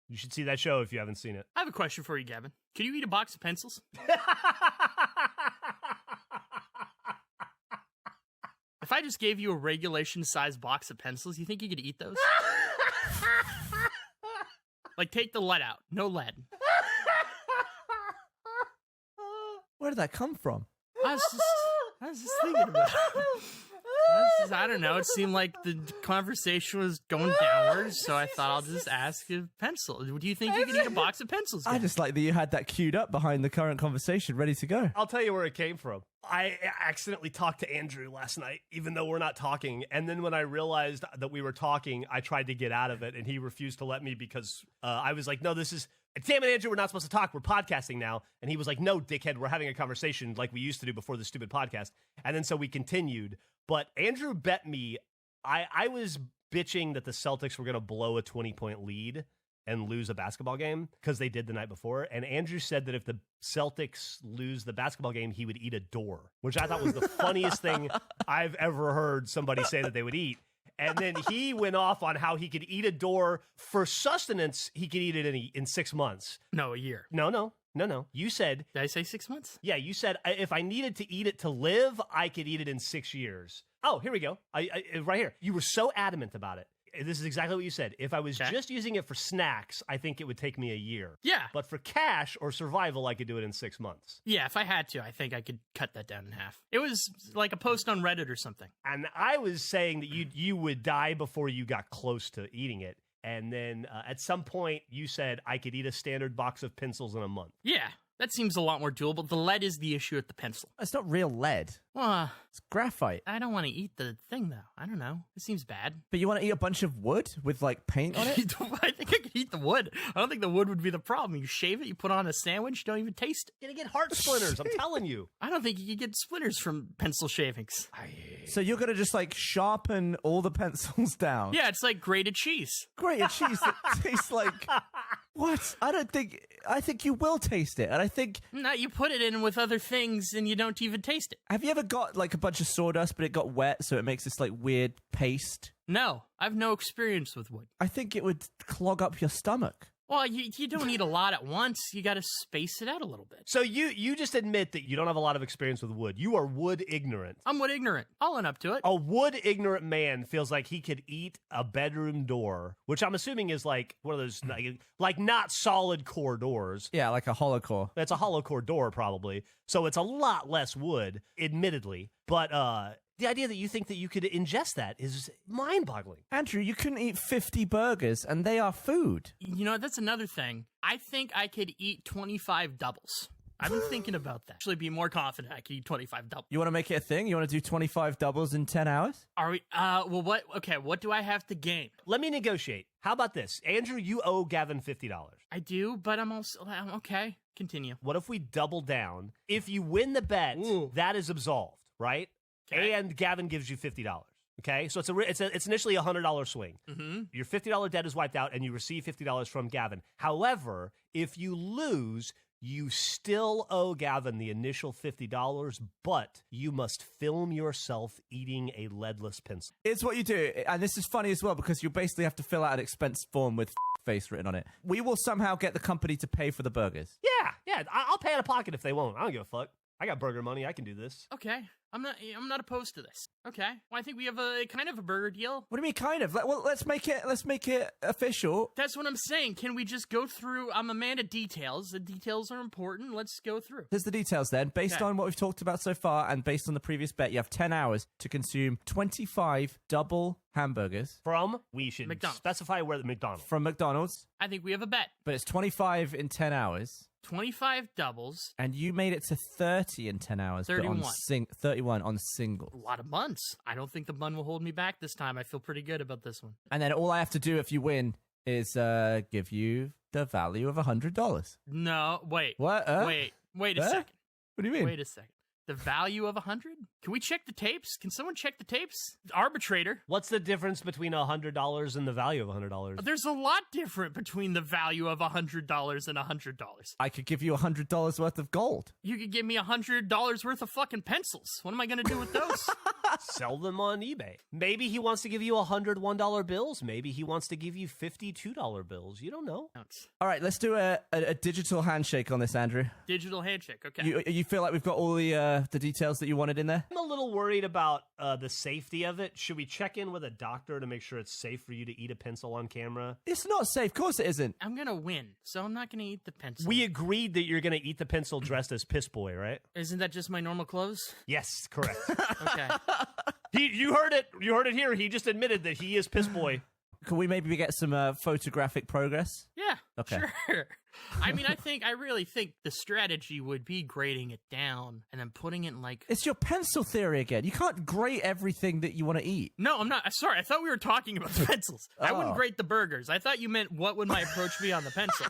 You should see that show if you haven't seen it. I have a question for you, Gavin. Can you eat a box of pencils? If I just gave you a regulation-sized box of pencils, you think you could eat those? Like, take the lead out. No lead. Where did that come from? I was just thinking about it. I don't know. It seemed like the conversation was going downwards, so I thought I'll just ask a pencil. Do you think you can eat a box of pencils? I just like that you had that queued up behind the current conversation, ready to go. I'll tell you where it came from. I accidentally talked to Andrew last night, even though we're not talking. And then when I realized that we were talking, I tried to get out of it, and he refused to let me because I was like, no, this is... Damn it, Andrew, we're not supposed to talk. We're podcasting now. And he was like, no, dickhead, we're having a conversation like we used to do before the stupid podcast. And then so we continued. But Andrew bet me, I was bitching that the Celtics were going to blow a 20-point lead and lose a basketball game because they did the night before. And Andrew said that if the Celtics lose the basketball game, he would eat a door, which I thought was the funniest thing I've ever heard somebody say that they would eat. And then he went off on how he could eat a door for sustenance. He could eat it in 6 months. No, a year. No. You said... Did I say 6 months? Yeah, you said if I needed to eat it to live, I could eat it in 6 years. Oh, here we go. Right here. You were so adamant about it. This is exactly what you said. If I was just using it for snacks, I think it would take me a year. Yeah. But for cash or survival, I could do it in 6 months. Yeah, if I had to, I think I could cut that down in half. It was like a post on Reddit or something. And I was saying that you would die before you got close to eating it. And then at some point, you said I could eat a standard box of pencils in a month. Yeah. That seems a lot more doable. The lead is the issue with the pencil. It's not real lead. It's graphite. I don't want to eat the thing, though. I don't know. It seems bad. But you want to eat a bunch of wood with, like, paint on it? I think I could eat the wood. I don't think the wood would be the problem. You shave it, you put on a sandwich, you don't even taste it. You're going to get heart splinters, I'm telling you. I don't think you could get splinters from pencil shavings. So you're going to just, like, sharpen all the pencils down? Yeah, it's like grated cheese. Grated cheese that tastes like... What? I think you will taste it, and I think... No, you put it in with other things, and you don't even taste it. Have you ever got, like, a bunch of sawdust, but it got wet, so it makes this, like, weird paste? No, I've no experience with wood. I think it would clog up your stomach. Well, you don't eat a lot at once. You got to space it out a little bit. So you just admit that you don't have a lot of experience with wood. You are wood ignorant. I'm wood ignorant. I'll own up to it. A wood ignorant man feels like he could eat a bedroom door, which I'm assuming is like one of those, like not solid core doors. Yeah, like a hollow core. It's a hollow core door, probably. So it's a lot less wood, admittedly. But the idea that you think that you could ingest that is mind-boggling. Andrew, you couldn't eat 50 burgers, and they are food. You know, that's another thing. I think I could eat 25 doubles. I've been thinking about that. Actually, be more confident I could eat 25 doubles. You want to make it a thing? You want to do 25 doubles in 10 hours? Are we, well, what, okay, what do I have to gain? Let me negotiate. How about this? Andrew, you owe Gavin $50. I do, but I'm also, okay, continue. What if we double down? If you win the bet, that is absolved, right? Okay. And Gavin gives you $50. Okay, so it's initially a $100 swing. Mm-hmm. Your $50 debt is wiped out, and you receive $50 from Gavin. However, if you lose, you still owe Gavin the initial $50, but you must film yourself eating a leadless pencil. It's what you do, and this is funny as well because you basically have to fill out an expense form with face written on it. We will somehow get the company to pay for the burgers. Yeah, I'll pay out of pocket if they won't. I don't give a fuck. I got burger money. I can do this. Okay. I'm not opposed to this. Okay. Well, I think we have a kind of a burger deal. What do you mean kind of? Well, let's make it official. That's what I'm saying. Can we just go through? I'm a man of details. The details are important. Let's go through. Here's the details then. Based on what we've talked about so far and based on the previous bet, you have 10 hours to consume 25 double hamburgers. We should McDonald's. Specify where the McDonald's. From McDonald's. I think we have a bet. But it's 25 in 10 hours. 25 doubles. And you made it to 30 in 10 hours. 31. But on 31 on single. A lot of buns. I don't think the bun will hold me back this time. I feel pretty good about this one. And then all I have to do if you win is give you the value of $100. No, wait. What? Wait a second. What do you mean? Wait a second. The value of 100? Can we check the tapes? Can someone check the tapes? Arbitrator. What's the difference between $100 and the value of $100? There's a lot different between the value of $100 and $100. I could give you $100 worth of gold. You could give me $100 worth of fucking pencils. What am I going to do with those? Sell them on eBay. Maybe he wants to give you $101 bills. Maybe he wants to give you $52 bills. You don't know. All right, let's do a digital handshake on this, Andrew. Digital handshake, okay. You feel like we've got all the details that you wanted in there? I'm a little worried about the safety of it. Should we check in with a doctor to make sure it's safe for you to eat a pencil on camera? It's not safe. Of course it isn't. I'm going to win, so I'm not going to eat the pencil. We agreed that you're going to eat the pencil dressed as Piss Boy, right? Isn't that just my normal clothes? Yes, correct. Okay. You heard it. You heard it here. He just admitted that he is Piss Boy. Can we maybe get some photographic progress? Yeah, Okay. sure. I mean, I really think the strategy would be grading it down and then putting it in like... It's your pencil theory again. You can't grate everything that you want to eat. No, I'm not. Sorry, I thought we were talking about the pencils. I Oh. wouldn't grate the burgers. I thought you meant what would my approach be on the pencil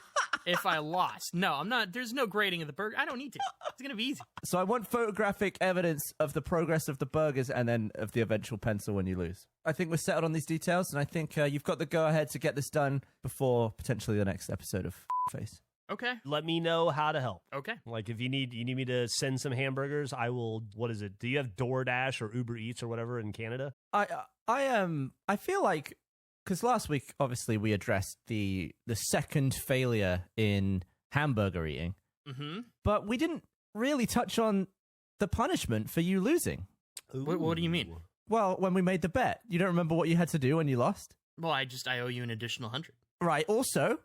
if I lost. No, I'm not. There's no grading of the burger. I don't need to. It's going to be easy. So I want photographic evidence of the progress of the burgers and then of the eventual pencil when you lose. I think we're settled on these details, and I think you've got the go-ahead to get this done before potentially the next episode of Face. Okay. Let me know how to help. Okay. Like if you need me to send some hamburgers, I will. What is it? Do you have DoorDash or Uber Eats or whatever in Canada? I feel like, because last week obviously we addressed the second failure in hamburger eating, but we didn't really touch on the punishment for you losing. What do you mean? Well, when we made the bet, you don't remember what you had to do when you lost? Well, I owe you an additional 100. Right. Also,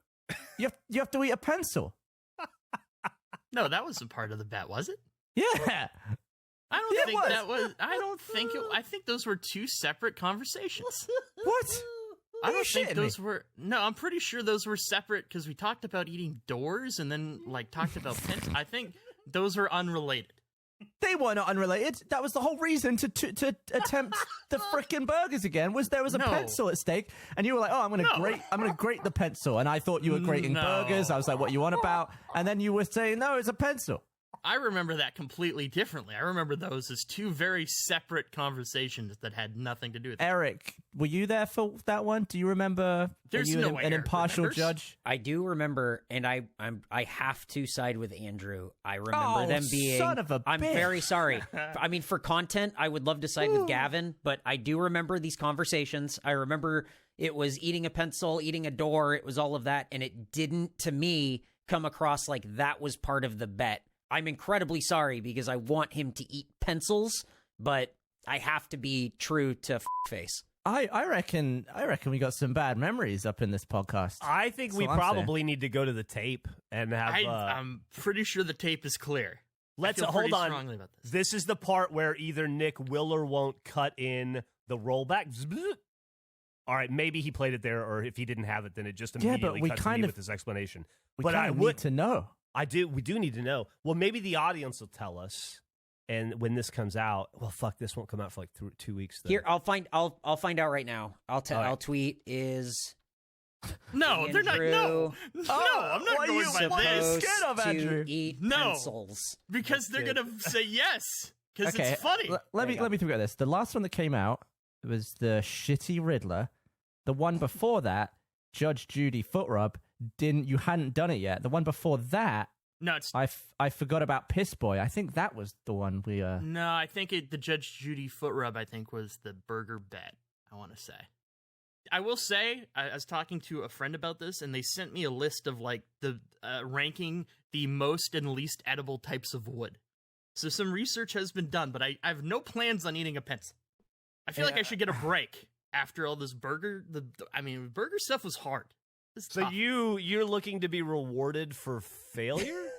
you have to eat a pencil. No, that wasn't part of the bet, was it? Yeah. I don't Yeah, it think was. that was. I don't think it. I think those were two separate conversations. What? I don't shitting think those were. No, I'm pretty sure those were separate because we talked about eating doors and then like talked about pens. I think those were unrelated. They were not unrelated. That was the whole reason to attempt the frickin' burgers again. Was there was a No. pencil at stake, and you were like, "Oh, I'm gonna grate the pencil," and I thought you were grating No. burgers. I was like, "What you on about?" And then you were saying, "No, it's a pencil." I remember that completely differently. I remember those as two very separate conversations that had nothing to do with it. Eric, were you there for that one? Do you remember? There's Are you no way an Eric impartial remembers. judge? I do remember, and I have to side with Andrew. I remember Oh, them being. son of a I'm bitch. very sorry. I mean, for content, I would love to side with Gavin, but I do remember these conversations. I remember it was eating a pencil, eating a door. It was all of that, and it didn't, to me, come across like that was part of the bet. I'm incredibly sorry because I want him to eat pencils, but I have to be true to face. I reckon we got some bad memories up in this podcast. I think That's we all I'm probably need to go to the tape and have. I'm pretty sure the tape is clear. Let's I feel hold pretty on. strongly about this. This is the part where either Nick will or won't cut in the rollback. All right, maybe he played it there, or if he didn't have it, then it just Yeah, but immediately we cuts to kind me of- with his explanation. We But I kinda would need to know. We do need to know. Well, maybe the audience will tell us. And when this comes out, well, fuck, this won't come out for like 2 weeks. Though. Here, I'll find out right now. All right. I'll tweet is. No, they're not. No, Andrew no, I'm not what are going you- by what are you this scared of, Andrew? to eat No. pencils. because they're gonna say yes because Okay, it's funny. Let me think about this. The last one that came out was the shitty Riddler. The one before that, Judge Judy foot rub. You hadn't done it yet. The one before that, No, it's I forgot about Piss Boy. I think that was the one we no. I think the Judge Judy foot rub. I think was the burger bet. I want to say. I will say I was talking to a friend about this, and they sent me a list of like the ranking the most and least edible types of wood. So some research has been done, but I have no plans on eating a pencil. I feel like I should get a break after all this burger. Burger stuff was hard. It's So tough. you're looking to be rewarded for failure?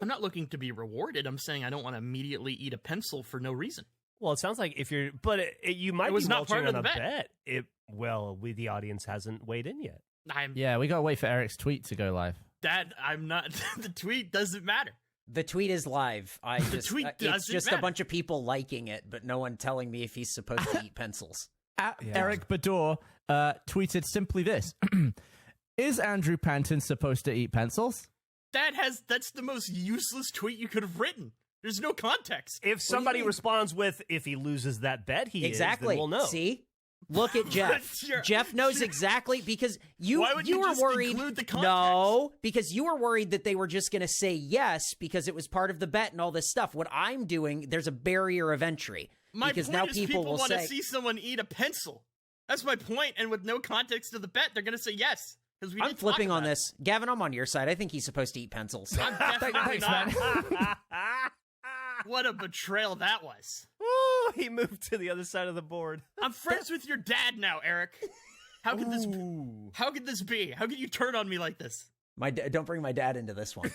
I'm not looking to be rewarded. I'm saying I don't want to immediately eat a pencil for no reason. Well, it sounds like if you're, but you might It was be not part mulching of on the a bet. The audience hasn't weighed in yet. Yeah, we gotta wait for Eric's tweet to go live. I'm not. The tweet doesn't matter. The tweet is live. tweet It's doesn't just matter. a bunch of people liking it, but no one telling me if he's supposed to eat pencils. Eric Bador tweeted simply this: "Is Andrew Panton supposed to eat pencils?" That's the most useless tweet you could have written. There's no context. If somebody responds with, if he loses that bet, he exactly. is, then we'll know. See? Look at Jeff. Jeff knows exactly because you Why would you you were just worried. include the context? No, because you were worried that they were just going to say yes because it was part of the bet and all this stuff. What I'm doing, there's a barrier of entry. My because point now is people will want say, to see someone eat a pencil. That's my point, and with no context to the bet, they're going to say yes. I'm flipping on this. Gavin, I'm on your side. I think he's supposed to eat pencils. I'm definitely Thanks, not. man. What a betrayal that was. Ooh, he moved to the other side of the board. I'm friends with your dad now, Eric. How could this? How could this be? How could you turn on me like this? Don't bring my dad into this one.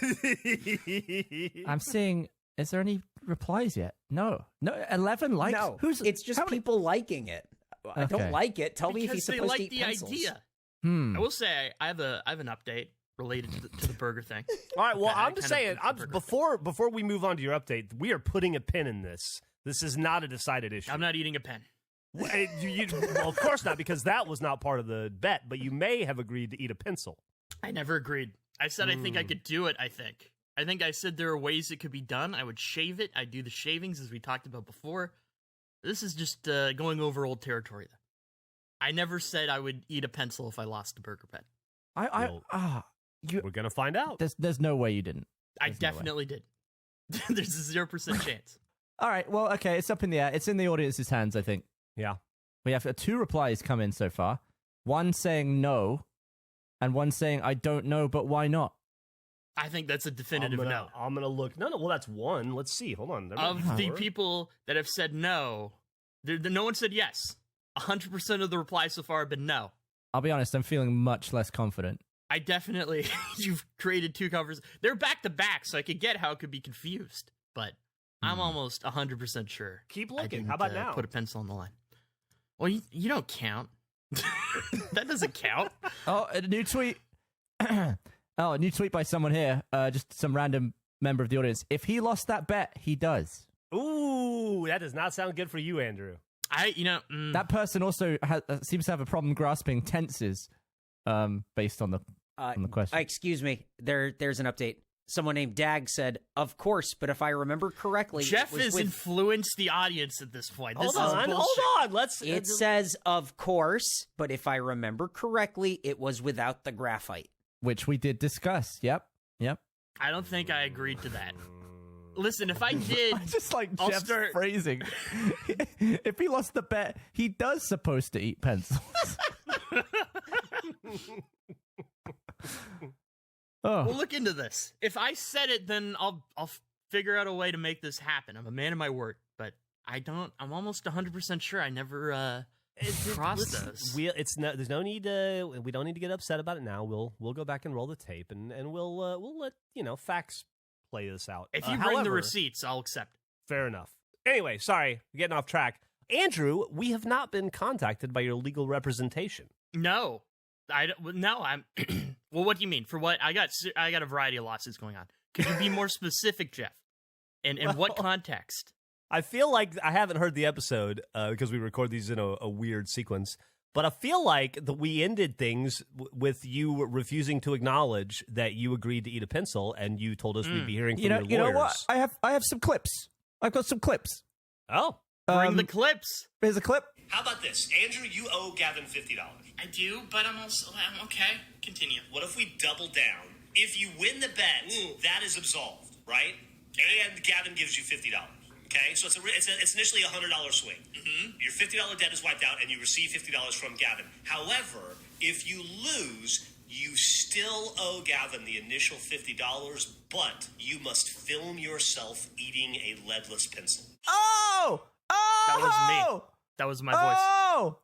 I'm seeing. Is there any replies yet? No. 11 likes. No, Who's? it's just how many- people liking it. I don't Okay. like it. Tell me if Because he's they supposed like to eat the pencils. idea. Hmm. I will say I have an update related to the burger thing. All right, well, Okay, I I'm just kind of saying, like the before we move on to your update, we are putting a pin in this. This is not a decided issue. I'm not eating a pen. Well, well, of course not, because that was not part of the bet, but you may have agreed to eat a pencil. I never agreed. I said I think I could do it, I think I said there are ways it could be done. I would shave it. I'd do the shavings, as we talked about before. This is just going over old territory, though. I never said I would eat a pencil if I lost the burger bet. We're going to find out. There's no way you didn't. I There's no way. definitely did. There's a 0% chance. All right. Well, okay. It's up in the air. It's in the audience's hands, I think. Yeah. We have 2 replies come in so far. One saying no, and one saying I don't know, but why not? I think that's a definitive no. I'm going to look. No, well, that's one. Let's see. Hold on. Of the people that have said no, no one said yes. 100% of the replies so far have been no. I'll be honest. I'm feeling much less confident. I definitely, you've created 2 covers. They're back to back, so I could get how it could be confused, but I'm almost 100% sure. Keep I looking. didn't, How about now? Put a pencil on the line. Well, you don't count. That doesn't count. Oh, a new tweet. A new tweet by someone here. Just some random member of the audience. If he lost that bet, he does. Ooh, that does not sound good for you, Andrew. That person also seems to have a problem grasping tenses, based on the question. Excuse me. There's an update. Someone named Dag said, "Of course, but if I remember correctly, Jeff it was has influenced the audience at this point. This Hold is on. bullshit. It says, of course, but if I remember correctly, it was without the graphite." Which we did discuss. Yep. I don't think I agreed to that. Listen, if I did, I just like I'll Jeff's start- phrasing. If he lost the bet, he does supposed to eat pencils. Oh. we'll look into this. If I said it, then I'll figure out a way to make this happen. I'm a man of my word, but I don't. I'm almost 100% sure I never crossed those. There's no need to. We don't need to get upset about it now. We'll go back and roll the tape, and we'll let facts play this out. If you bring the receipts, I'll accept. Fair enough. Anyway, sorry, getting off track. Andrew, we have not been contacted by your legal representation. No, I'm. Well, what do you mean? For what? I got a variety of lawsuits going on. Could you be more specific, Jeff? And in what context? I feel like I haven't heard the episode because we record these in a weird sequence. But I feel like that we ended things with you refusing to acknowledge that you agreed to eat a pencil, and you told us we'd be hearing from your lawyers. You know what? I have some clips. I've got some clips. Oh, Bring the clips. Here's a clip. how about this, Andrew? You owe Gavin $50. I do, but I'm okay. Continue. What if we double down? If you win the bet, that is absolved, right? And Gavin gives you $50. Okay, so it's initially a $100 swing. Mm-hmm. Your $50 debt is wiped out, and you receive $50 from Gavin. However, if you lose, you still owe Gavin the initial $50, but you must film yourself eating a leadless pencil. Oh! That was me. That was my voice. Oh!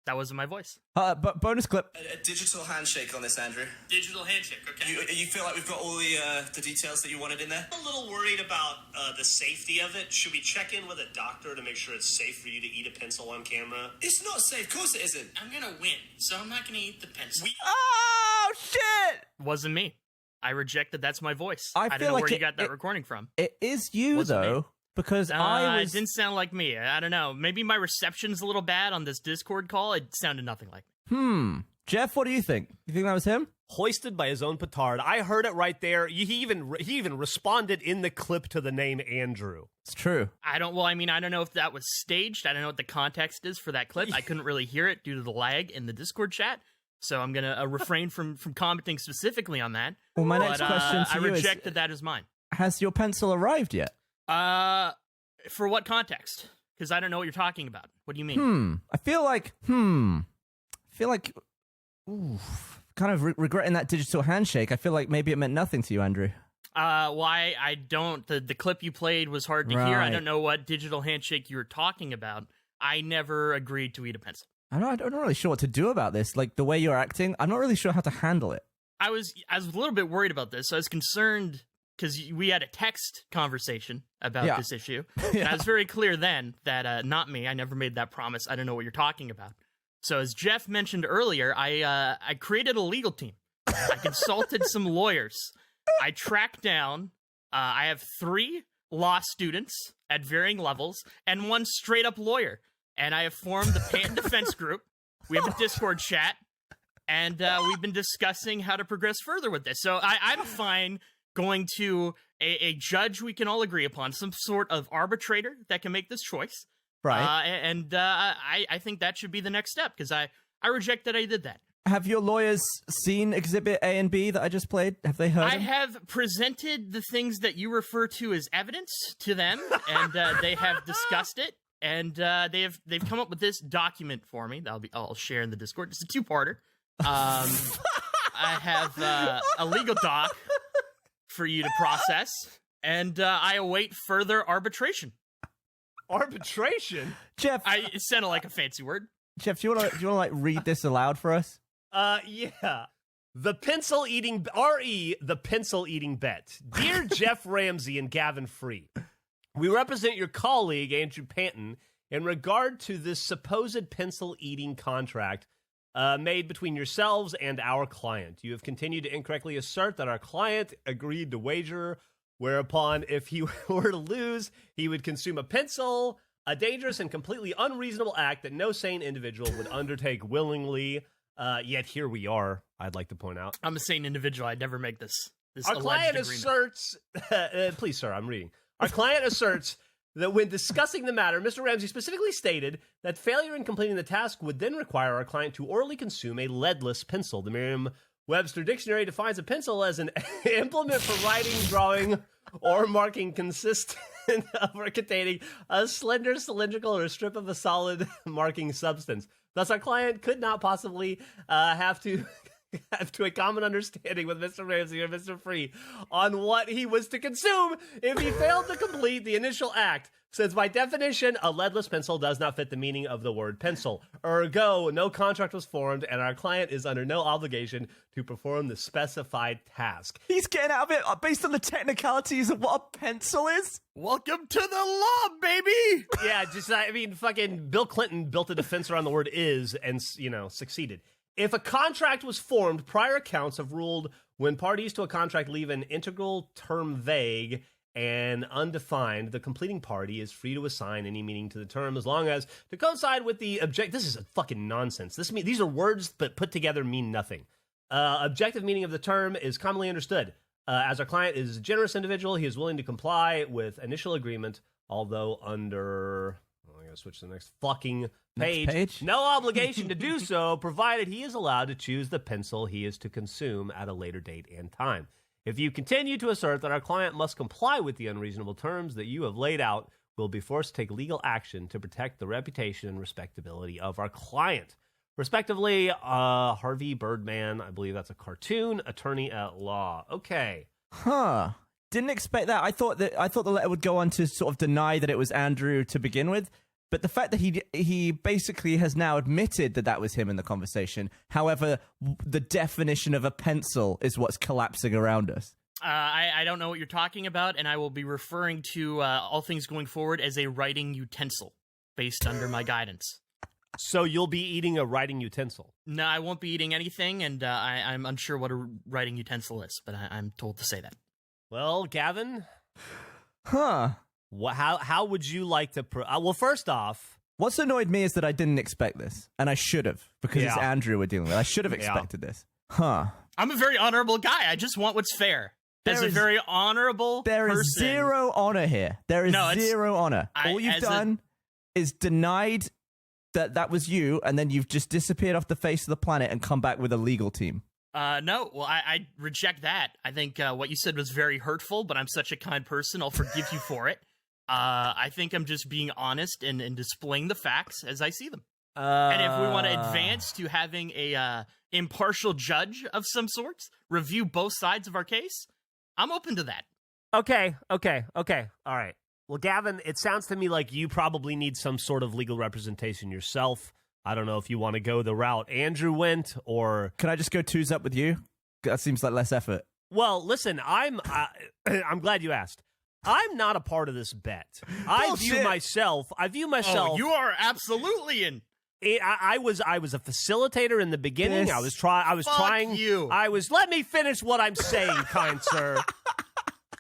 That wasn't my voice. But bonus clip. A digital handshake on this, Andrew. Digital handshake. Okay. You feel like we've got all the details that you wanted in there? I'm a little worried about the safety of it. Should we check in with a doctor to make sure it's safe for you to eat a pencil on camera? It's not safe. Of course it isn't. I'm gonna win, so I'm not gonna eat the pencil. Oh shit! Wasn't me. I rejected. That's my voice. I I don't feel know like where you it- got that it- recording from. It is you Wasn't though, me. because I was. It didn't sound like me. I don't know. Maybe my reception's a little bad on this Discord call. It sounded nothing like me. Jeff, what do you think? You think that was him? Hoisted by his own petard. I heard it right there. He even responded in the clip to the name Andrew. It's true. I don't know if that was staged. I don't know what the context is for that clip. I couldn't really hear it due to the lag in the Discord chat. So I'm going to refrain from commenting specifically on that. Well, my next question to I you reject is, that as mine. has your pencil arrived yet? For what context? Because I don't know what you're talking about. What do you mean? I feel like, kind of regretting that digital handshake. I feel like maybe it meant nothing to you, Andrew. Why I don't. The clip you played was hard to hear. I Right. don't know what digital handshake you were talking about. I never agreed to eat a pencil. I'm not really sure what to do about this. Like, the way you're acting, I'm not really sure how to handle it. I was a little bit worried about this. I was concerned because we had a text conversation about this issue. And I was very clear then that not me. I never made that promise. I don't know what you're talking about. So as Jeff mentioned earlier, I created a legal team. I consulted some lawyers. I tracked down, I have 3 law students at varying levels and 1 straight up lawyer. And I have formed the patent defense group. We have a Discord chat. And we've been discussing how to progress further with this. So I'm fine going to a judge we can all agree upon, some sort of arbitrator that can make this choice. Right. I think that should be the next step, because I reject that I did that. Have your lawyers seen Exhibit A and B that I just played? Have they heard I them? have presented the things that you refer to as evidence to them, and they have discussed it, and they've come up with this document for me. I'll share in the Discord. It's a 2-parter. I have a legal doc for you to process, and I await further arbitration. Arbitration? Jeff, It sounded like a fancy word. Jeff, do you want to like read this aloud for us? Yeah. The pencil eating bet. Dear Jeff Ramsey and Gavin Free, we represent your colleague Andrew Panton in regard to this supposed pencil eating contract made between yourselves and our client. You have continued to incorrectly assert that our client agreed to wager, whereupon if he were to lose, he would consume a pencil, a dangerous and completely unreasonable act that no sane individual would undertake willingly. Yet here we are, I'd like to point out. I'm a sane individual. I'd never make this Our alleged client agreement. asserts... please, sir, I'm reading. Our client asserts that when discussing the matter, Mr. Ramsey specifically stated that failure in completing the task would then require our client to orally consume a leadless pencil. The Merriam-Webster Dictionary defines a pencil as an implement for writing, drawing, or marking consistent of or containing a slender, cylindrical, or a strip of a solid marking substance. Thus, our client could not possibly have to a common understanding with Mr. Ramsey or Mr. Free on what he was to consume if he failed to complete the initial act, since by definition, a leadless pencil does not fit the meaning of the word pencil. Ergo, no contract was formed, and our client is under no obligation to perform the specified task. He's getting out of it based on the technicalities of what a pencil is? Welcome to the law, baby! Yeah, fucking Bill Clinton built a defense around the word is and, succeeded. If a contract was formed, prior accounts have ruled when parties to a contract leave an integral term vague and undefined, the completing party is free to assign any meaning to the term as long as to coincide with the object. This is fucking nonsense. These are words but put together mean nothing. Objective meaning of the term is commonly understood. As our client is a generous individual, he is willing to comply with initial agreement, although under... I gotta switch to the next fucking page. No obligation to do so, provided he is allowed to choose the pencil he is to consume at a later date and time. If you continue to assert that our client must comply with the unreasonable terms that you have laid out, we'll be forced to take legal action to protect the reputation and respectability of our client. Respectively, Harvey Birdman, I believe that's a cartoon, attorney at law. Okay. Huh. Didn't expect that. I thought the letter would go on to sort of deny that it was Andrew to begin with. But the fact that he basically has now admitted that was him in the conversation. However, the definition of a pencil is what's collapsing around us. I don't know what you're talking about, and I will be referring to all things going forward as a writing utensil, based under my guidance. So you'll be eating a writing utensil? No, I won't be eating anything, and I'm unsure what a writing utensil is, but I'm told to say that. Well, Gavin? Huh. How would you like to... well, first off, What's annoyed me is that I didn't expect this, and I should have, because it's Andrew we're dealing with. I should have expected this. Huh. I'm a very honorable guy. I just want what's fair. As a very honorable There person. is zero honor here. There is zero honor. All you've done is denied that was you, and then you've just disappeared off the face of the planet and come back with a legal team. No, well, I reject that. I think what you said was very hurtful, but I'm such a kind person, I'll forgive you for it. I think I'm just being honest and displaying the facts as I see them. And if we want to advance to having a impartial judge of some sorts, review both sides of our case, I'm open to that. Okay. All right. Well, Gavin, it sounds to me like you probably need some sort of legal representation yourself. I don't know if you want to go the route Andrew went, or... Can I just go twos up with you? That seems like less effort. Well, listen, I'm glad you asked. I'm not a part of this bet. I view myself... Oh, you are absolutely in. I was a facilitator in the beginning. I was trying. Let me finish what I'm saying, kind sir.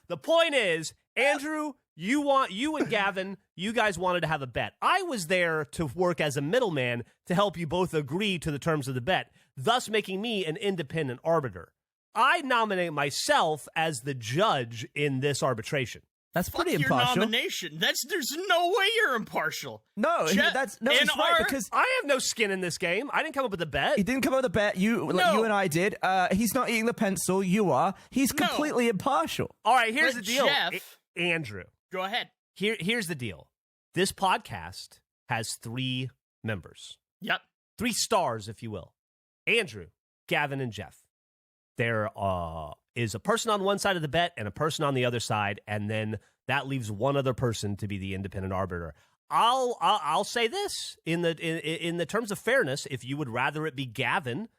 The point is, Andrew, you and Gavin, you guys wanted to have a bet. I was there to work as a middleman to help you both agree to the terms of the bet, thus making me an independent arbiter. I nominate myself as the judge in this arbitration. That's pretty Fuck impartial. Your nomination. There's no way you're impartial. No, he's right, because I have no skin in this game. I didn't come up with a bet. He didn't come up with a bet. You and I did. He's not eating the pencil. You are. He's completely impartial. All right, here's the deal, Jeff, Andrew. Go ahead. Here's the deal. This podcast has 3 members. Yep. 3 stars, if you will. Andrew, Gavin, and Jeff. There is a person on one side of the bet and a person on the other side, and then that leaves one other person to be the independent arbiter. I'll say this in the terms of fairness. If you would rather it be Gavin,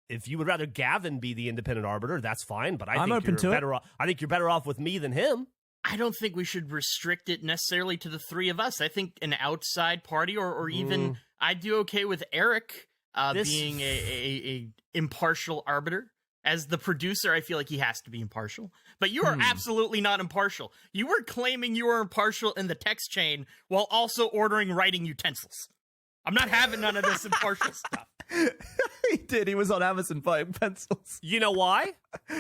if you would rather Gavin be the independent arbiter, that's fine. But I think you're better off with me than him. I don't think we should restrict it necessarily to the 3 of us. I think an outside party, or even I'd do okay with Eric being a impartial arbiter. As the producer, I feel like he has to be impartial. But you are absolutely not impartial. You were claiming you were impartial in the text chain while also ordering writing utensils. I'm not having none of this impartial stuff. He did. He was on Amazon buying pencils. You know why?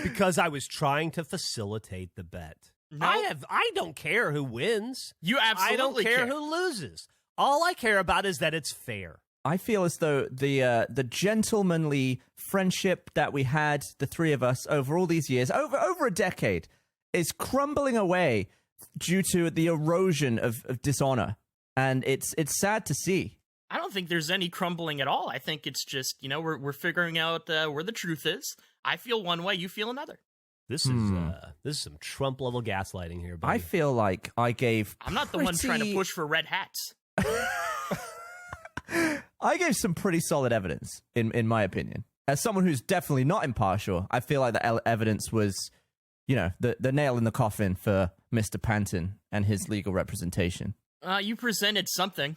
Because I was trying to facilitate the bet. No. I don't care who wins. You absolutely I don't care who loses. All I care about is that it's fair. I feel as though the gentlemanly friendship that we had, the 3 of us, over all these years, over a decade, is crumbling away due to the erosion of dishonor. And it's sad to see. I don't think there's any crumbling at all. I think it's just, we're figuring out where the truth is. I feel one way, you feel another. This is some Trump level gaslighting here, buddy. I feel like I gave. I'm not the one trying to push for red hats. I gave some pretty solid evidence, in my opinion. As someone who's definitely not impartial, I feel like the evidence was, the nail in the coffin for Mr. Panton and his legal representation. You presented something.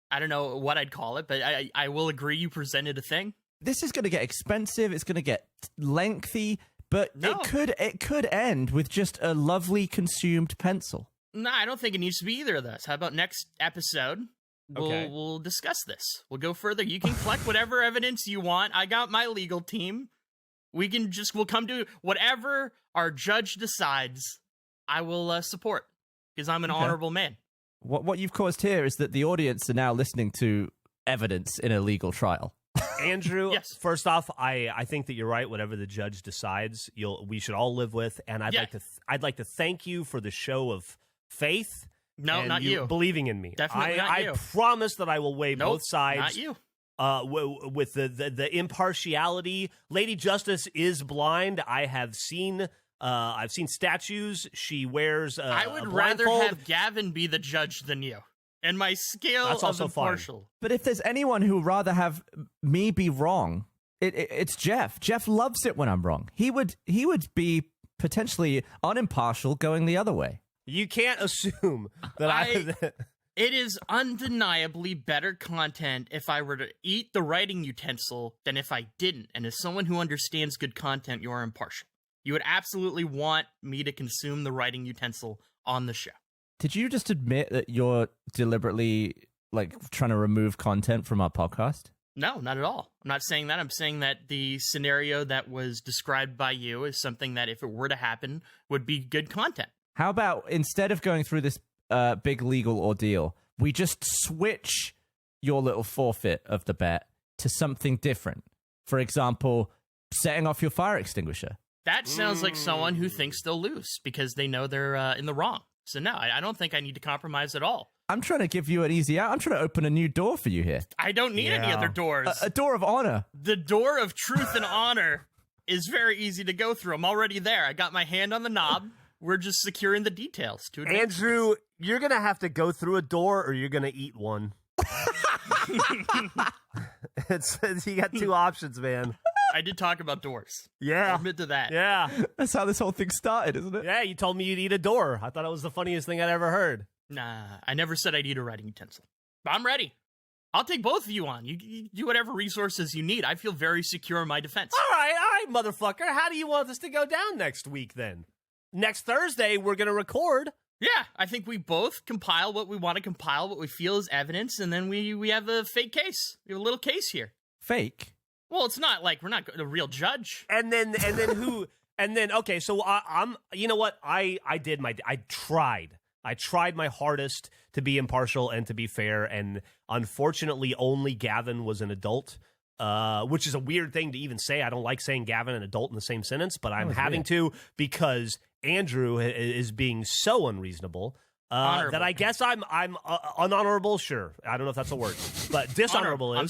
I don't know what I'd call it, but I will agree you presented a thing. This is going to get expensive. It's going to get lengthy, but it could end with just a lovely consumed pencil. No, I don't think it needs to be either of those. How about next episode? We'll discuss this. We'll go further. You can collect whatever evidence you want. I got my legal team. We'll come to whatever our judge decides. I will support because I'm an honorable man. What you've caused here is that the audience are now listening to evidence in a legal trial. Andrew, yes. First off, I think that you're right. Whatever the judge decides, we should all live with. And I'd like to thank you for the show of faith. No, not you. Believing in me. Definitely not you. I promise that I will weigh both sides. Not you. With the impartiality. Lady Justice is blind. I've seen statues. She wears I would a rather blindfold. Have Gavin be the judge than you. And my scale That's of also impartial. fine. But if there's anyone who would rather have me be wrong, it's Jeff. Jeff loves it when I'm wrong. He would be potentially unimpartial going the other way. You can't assume that It is undeniably better content if I were to eat the writing utensil than if I didn't. And as someone who understands good content, you are impartial. You would absolutely want me to consume the writing utensil on the show. Did you just admit that you're deliberately like trying to remove content from our podcast? No, not at all. I'm not saying that. I'm saying that the scenario that was described by you is something that, if it were to happen, would be good content. How about instead of going through this big legal ordeal, we just switch your little forfeit of the bet to something different? For example, setting off your fire extinguisher. That sounds like someone who thinks they'll lose because they know they're in the wrong. So no, I don't think I need to compromise at all. I'm trying to give you an easy out. I'm trying to open a new door for you here. I don't need any other doors. A door of honor. The door of truth and honor is very easy to go through. I'm already there. I got my hand on the knob. We're just securing the details. Andrew, you're going to have to go through a door or you're going to eat one. You got two options, man. I did talk about doors. Yeah. I'll admit to that. Yeah. That's how this whole thing started, isn't it? Yeah, you told me you'd eat a door. I thought it was the funniest thing I'd ever heard. Nah, I never said I'd eat a writing utensil. But I'm ready. I'll take both of you on. You do whatever resources you need. I feel very secure in my defense. All right, motherfucker. How do you want this to go down next week, then? Next Thursday, we're going to record. Yeah, I think we both compile what we want to compile, what we feel is evidence, and then we have a fake case. We have a little case here. Fake? Well, it's not like we're not a real judge. And then who? And then okay, so I'm. You know what? I tried my hardest to be impartial and to be fair, and unfortunately, only Gavin was an adult, which is a weird thing to even say. I don't like saying Gavin and adult in the same sentence, but I'm having to because Andrew is being so unreasonable. That I guess I'm unhonorable. Sure, I don't know if that's a word, but dishonorable is. I'm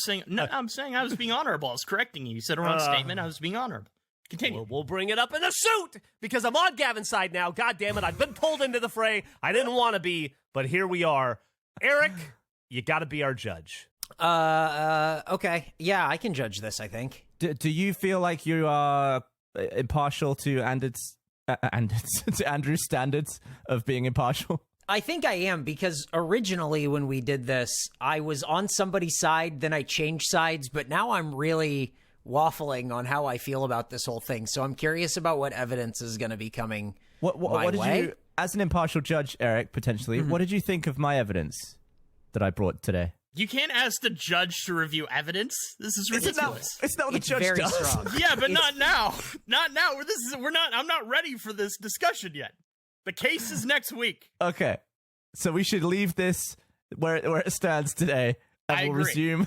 saying I was being honorable. I was correcting you. You said a wrong statement. I was being honorable. Continue. We'll bring it up in the suit because I'm on Gavin's side now. God damn it! I've been pulled into the fray. I didn't want to be, but here we are. Eric, you got to be our judge. Okay. Yeah, I can judge this, I think. Do you feel like you are impartial to Andrew's standards of being impartial? I think I am, because originally when we did this, I was on somebody's side, then I changed sides, but now I'm really waffling on how I feel about this whole thing. So I'm curious about what evidence is going to be coming my did way. you, as an impartial judge, Eric, potentially, what did you think of my evidence that I brought today? You can't ask the judge to review evidence. This is ridiculous. It's not what the It's judge very does. strong. Yeah, but not now. Not now. I'm not ready for this discussion yet. The case is next week. Okay, so we should leave this where it stands today, and I we'll agree. resume.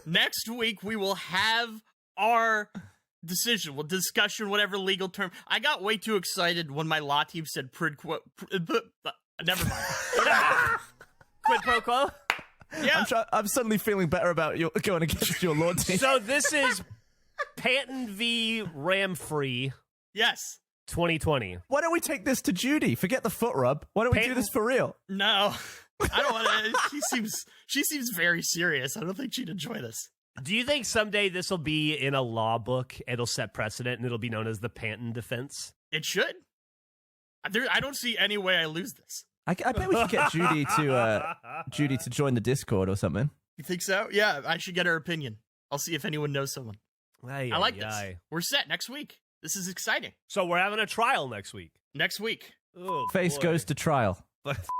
Next week we will have our decision, discussion, whatever legal term. I got way too excited when my law team said never mind. Quid pro quo. Yeah. I'm suddenly feeling better about going against your law team. So this is Panton v. Ramfree Yes. 2020. Why don't we take this to Judy? Forget the foot rub. Why don't we do this for real? No. I don't want to. She seems very serious. I don't think she'd enjoy this. Do you think someday this will be in a law book? It'll set precedent and it'll be known as the Panton defense? It should. I don't see any way I lose this. I bet we should get Judy to join the Discord or something. You think so? Yeah, I should get her opinion. I'll see if anyone knows someone. I like this. We're set next week. This is exciting. So we're having a trial next week. Next week. Oh, Face goes to trial.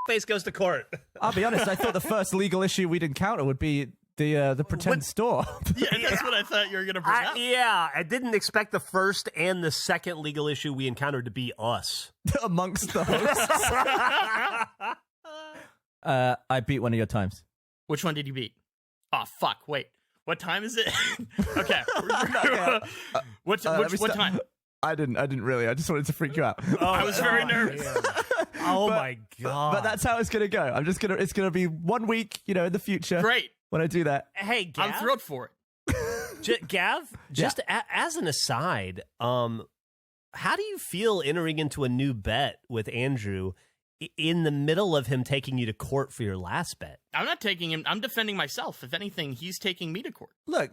Face goes to court. I'll be honest, I thought the first legal issue we'd encounter would be the pretend store. Yeah, that's what I thought you were going to bring up. Yeah, I didn't expect the first and the second legal issue we encountered to be us. Amongst the hosts. I beat one of your times. Which one did you beat? Oh, fuck. Wait. What time is it? Okay. What time? I didn't really. I just wanted to freak you out. Oh, I was very nervous. My God. But that's how it's going to go. It's going to be 1 week, in the future. Great. When I do that. Hey, Gav. I'm thrilled for it. Gav, just as an aside, how do you feel entering into a new bet with Andrew in the middle of him taking you to court for your last bet? I'm not taking him. I'm defending myself. If anything, he's taking me to court. Look,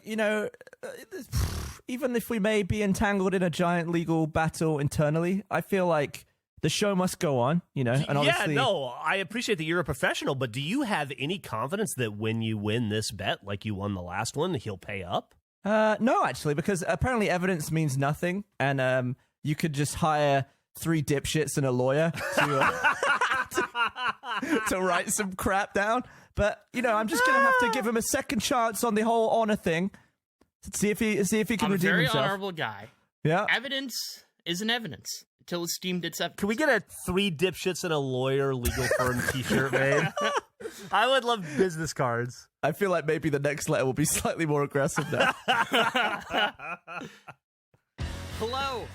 even if we may be entangled in a giant legal battle internally, I feel like the show must go on, and obviously... Yeah, no, I appreciate that you're a professional, but do you have any confidence that when you win this bet, like you won the last one, he'll pay up? No, actually, because apparently evidence means nothing, and you could just hire 3 dipshits and a lawyer to write some crap down. But, I'm just going to have to give him a second chance on the whole honor thing. See if he can I'm a redeem very himself. honorable guy. Yeah. Evidence isn't evidence until it's deemed it's evidence. Can we get a 3 dipshits and a lawyer legal firm t-shirt made? I would love business cards. I feel like maybe the next letter will be slightly more aggressive now. Hello,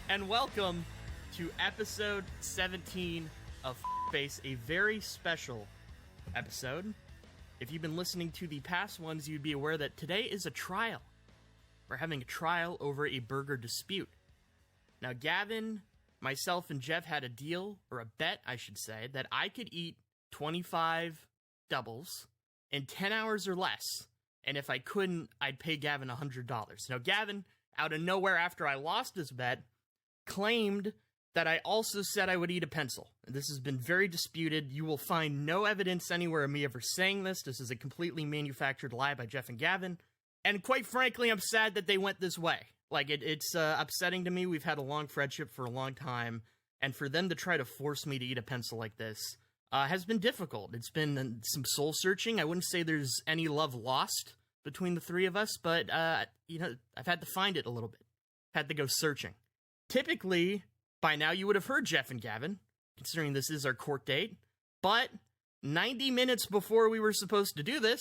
and welcome to episode 17 of kface, a very special episode. If you've been listening to the past ones, you'd be aware that today is a trial. We're having a trial over a burger dispute. Now, Gavin, myself, and Jeff had a deal, or a bet, I should say, that I could eat 25 doubles in 10 hours or less, and if I couldn't, I'd pay Gavin $100. Now, Gavin, out of nowhere after I lost this bet, claimed that I also said I would eat a pencil. This has been very disputed. You will find no evidence anywhere of me ever saying this. This is a completely manufactured lie by Jeff and Gavin. And quite frankly, I'm sad that they went this way. Like, it's upsetting to me. We've had a long friendship for a long time, and for them to try to force me to eat a pencil like this has been difficult. It's been some soul-searching. I wouldn't say there's any love lost between the three of us, but, I've had to find it a little bit. Had to go searching. Typically, by now you would have heard Jeff and Gavin, considering this is our court date, but 90 minutes before we were supposed to do this,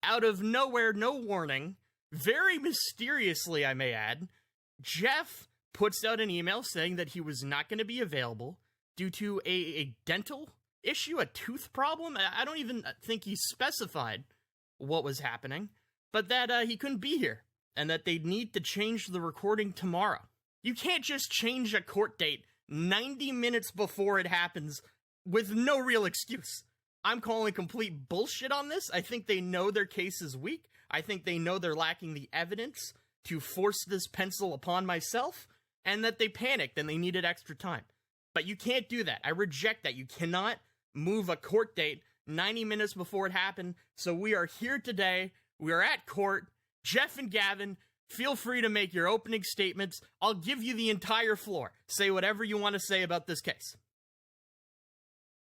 out of nowhere, no warning, very mysteriously, I may add, Jeff puts out an email saying that he was not going to be available due to a dental issue, a tooth problem. I don't even think he specified what was happening, but that he couldn't be here, and that they'd need to change the recording tomorrow. You can't just change a court date 90 minutes before it happens with no real excuse. I'm calling complete bullshit on this. I think they know their case is weak. I think they know they're lacking the evidence to force this pencil upon myself, and that they panicked and they needed extra time. But you can't do that. I reject that. You cannot move a court date 90 minutes before it happened. So we are here today. We are at court. Jeff and Gavin, feel free to make your opening statements. I'll give you the entire floor. Say whatever you want to say about this case.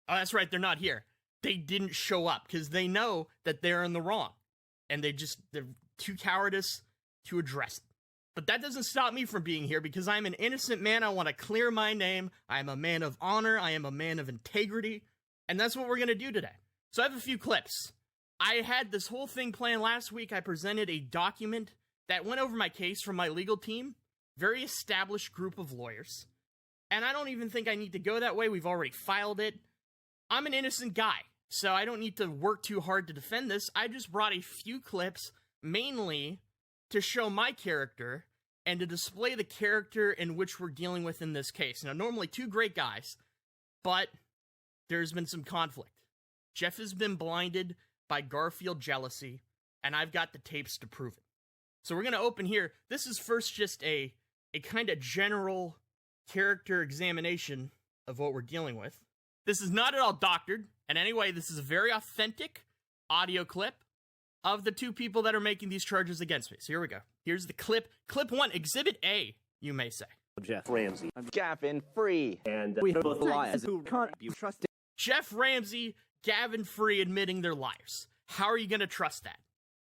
Oh, that's right. They're not here. They didn't show up because they know that they're in the wrong. And they're too cowardice to address it. But that doesn't stop me from being here because I'm an innocent man. I want to clear my name. I am a man of honor. I am a man of integrity. And that's what we're going to do today. So I have a few clips. I had this whole thing planned last week. I presented a document that went over my case from my legal team. Very established group of lawyers. And I don't even think I need to go that way. We've already filed it. I'm an innocent guy, so I don't need to work too hard to defend this. I just brought a few clips, mainly to show my character and to display the character in which we're dealing with in this case. Now, normally 2 great guys, but there's been some conflict. Jeff has been blinded by Garfield jealousy, and I've got the tapes to prove it. So we're going to open here. This is first just a kind of general character examination of what we're dealing with. This is not at all doctored. And anyway, this is a very authentic audio clip of the 2 people that are making these charges against me. So here we go. Here's the clip. Clip 1, Exhibit A, you may say. Jeff Ramsey. I'm Gavin Free. And we both liars who can't be trusted. Jeff Ramsey, Gavin Free admitting they're liars. How are you going to trust that?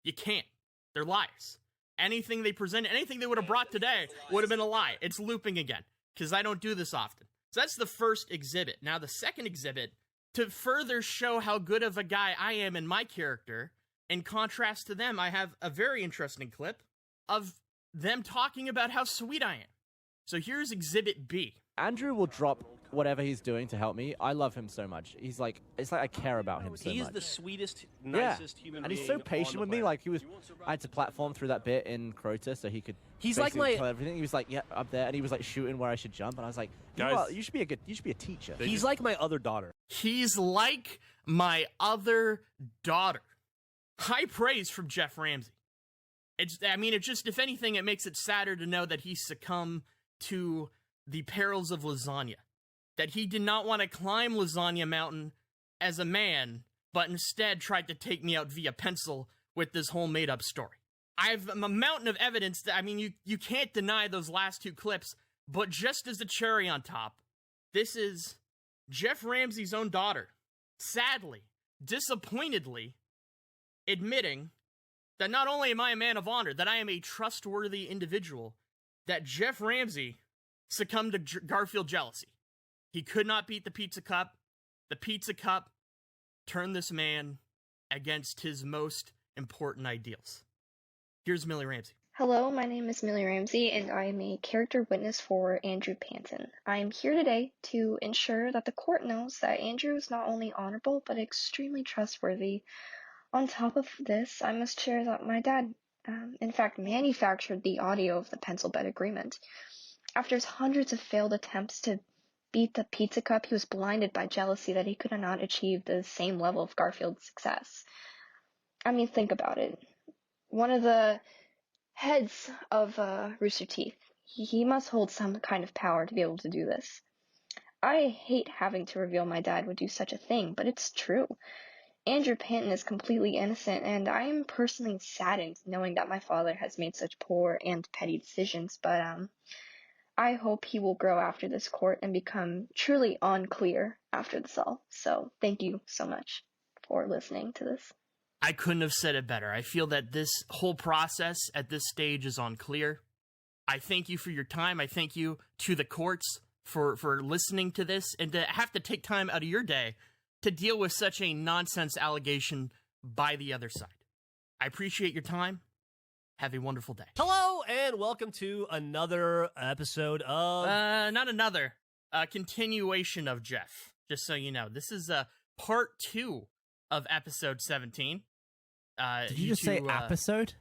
You can't. They're liars. Anything they presented, anything they would have brought today would have been a lie. It's looping again, because I don't do this often. So that's the first exhibit. Now, the second exhibit, to further show how good of a guy I am in my character, in contrast to them, I have a very interesting clip of them talking about how sweet I am. So here's Exhibit B. Andrew will drop whatever he's doing to help me. I love him so much. He's like, it's like I care about him so much. He is the sweetest, nicest human and being. he's so patient with me. Like I had to platform through that bit in Crota so he could. He's like my tell everything. He was like, yeah, up there, and he was like shooting where I should jump, and I was like, guys, you should be a teacher. He's like my other daughter. He's like my other daughter. High praise from Jeff Ramsey. It just, if anything, it makes it sadder to know that he succumbed to the perils of lasagna. That he did not want to climb Lasagna Mountain as a man, but instead tried to take me out via pencil with this whole made-up story. I have a mountain of evidence that, you can't deny those last 2 clips, but just as a cherry on top, this is Jeff Ramsey's own daughter, sadly, disappointedly, admitting that not only am I a man of honor, that I am a trustworthy individual, that Jeff Ramsey succumbed to Garfield jealousy. He could not beat the Pizza Cup. The Pizza Cup turned this man against his most important ideals. Here's Millie Ramsey. Hello, my name is Millie Ramsey, and I am a character witness for Andrew Panton. I am here today to ensure that the court knows that Andrew is not only honorable, but extremely trustworthy. On top of this, I must share that my dad, in fact, manufactured the audio of the pencil bet agreement. After hundreds of failed attempts to beat the Pizza Cup, he was blinded by jealousy that he could not achieve the same level of Garfield's success. I mean, think about it. One of the heads of Rooster Teeth, he must hold some kind of power to be able to do this. I hate having to reveal my dad would do such a thing, but it's true. Andrew Panton is completely innocent, and I am personally saddened knowing that my father has made such poor and petty decisions, but I hope he will grow after this court and become truly unclear after this all. So thank you so much for listening to this. I couldn't have said it better. I feel that this whole process at this stage is unclear. I thank you for your time. I thank you to the courts for listening to this and to have to take time out of your day to deal with such a nonsense allegation by the other side. I appreciate your time. Have a wonderful day. Hello, and welcome to another episode of... Not another. A continuation of Jeff. Just so you know. This is part 2 of episode 17. Did you just say episode?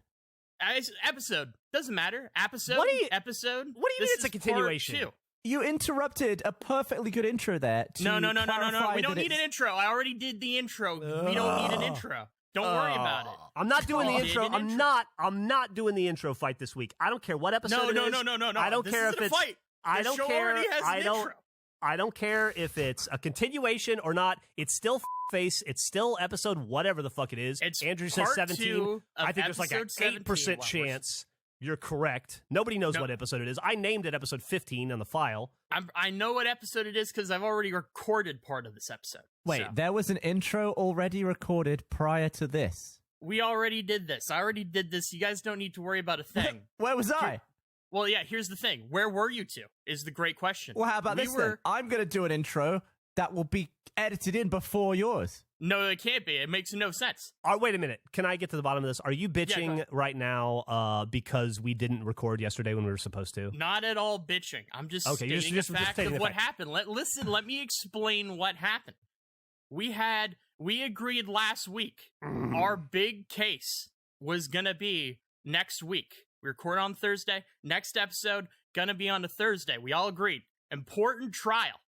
Episode. Doesn't matter. Episode. Episode. What do you mean it's a continuation? Part 2. You interrupted a perfectly good intro there. No. We don't need an intro. I already did the intro. We don't need an intro. Don't worry about it. I'm not doing the intro. I'm not doing the intro fight this week. I don't care what episode it is. No. I don't care if it's fight. I don't care. Intro. I don't care if it's a continuation or not. It's still face. It's still episode whatever the fuck it is. It's Andrew says 17. I think there's like an 8% chance you're correct. Nobody knows what episode it is. I named it episode 15 on the file. I know what episode it is because I've already recorded part of this episode. Wait, there was an intro already recorded prior to this. We already did this. I already did this. You guys don't need to worry about a thing. Where was I? Well, yeah, here's the thing. Where were you two is the great question. Well, how about this then? I'm going to do an intro that will be edited in before yours. No, it can't be. It makes no sense. Wait a minute. Can I get to the bottom of this? Are you bitching right now because we didn't record yesterday when we were supposed to? Not at all bitching. I'm just stating the fact of what happened. Let me explain what happened. We agreed last week our big case was going to be next week. We record on Thursday. Next episode, going to be on a Thursday. We all agreed. Important trial.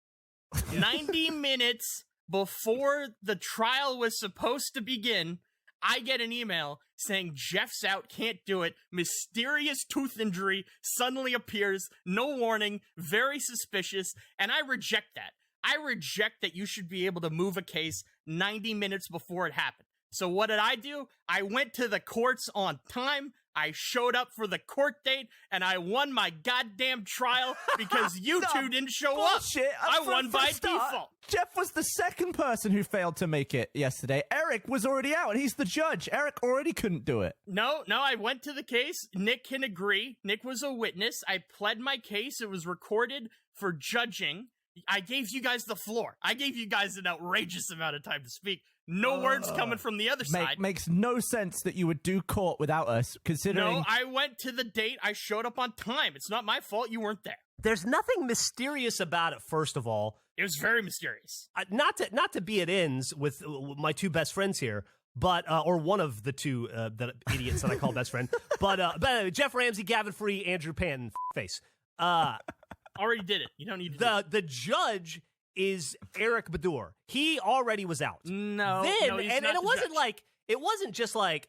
90 minutes before the trial was supposed to begin, I get an email saying Jeff's out, can't do it, mysterious tooth injury suddenly appears, no warning, very suspicious, and I reject that. I reject that you should be able to move a case 90 minutes before it happened. So what did I do? I went to the courts on time. I showed up for the court date, and I won my goddamn trial because you two didn't show up. I won by default. Jeff was the second person who failed to make it yesterday. Eric was already out, and he's the judge. Eric already couldn't do it. No, I went to the case. Nick can agree. Nick was a witness. I pled my case. It was recorded for judging. I gave you guys the floor. I gave you guys an outrageous amount of time to speak. No words coming from the other side. Makes no sense that you would do court without us, considering... No, I went to the date. I showed up on time. It's not my fault you weren't there. There's nothing mysterious about it, first of all. It was very mysterious. Not to be at ends with my two best friends here, but or one of the two idiots that I call best friend. But Jeff Ramsey, Gavin Free, Andrew Panton, face. Already did it. You don't need to the judge is Eric Badur. He already was out. No, and it wasn't just like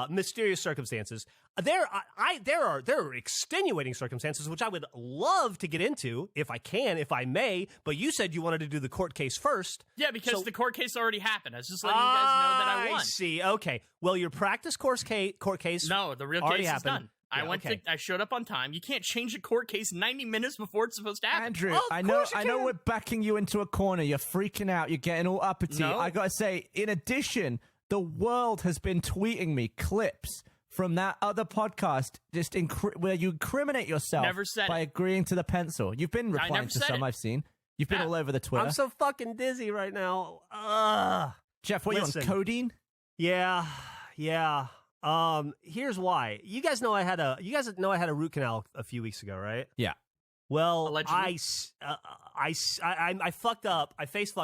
mysterious circumstances. There are extenuating circumstances which I would love to get into if I may. But you said you wanted to do the court case first. Yeah, because the court case already happened. I was just letting you guys know that I won. I see. Okay. Well, your practice court case. No, the real case is done. I showed up on time. You can't change a court case 90 minutes before it's supposed to happen. Andrew, I know we're backing you into a corner. You're freaking out. You're getting all uppity. No. I gotta say, in addition The world has been tweeting me clips from that other podcast just where you incriminate yourself by agreeing to the pencil. You've been replying to some I've seen. You've been all over the Twitter. I'm so fucking dizzy right now. Jeff, what are you on, codeine? Yeah. Here's why. You guys know I had a root canal a few weeks ago, right? Yeah. Well, allegedly. I fucked up. I faced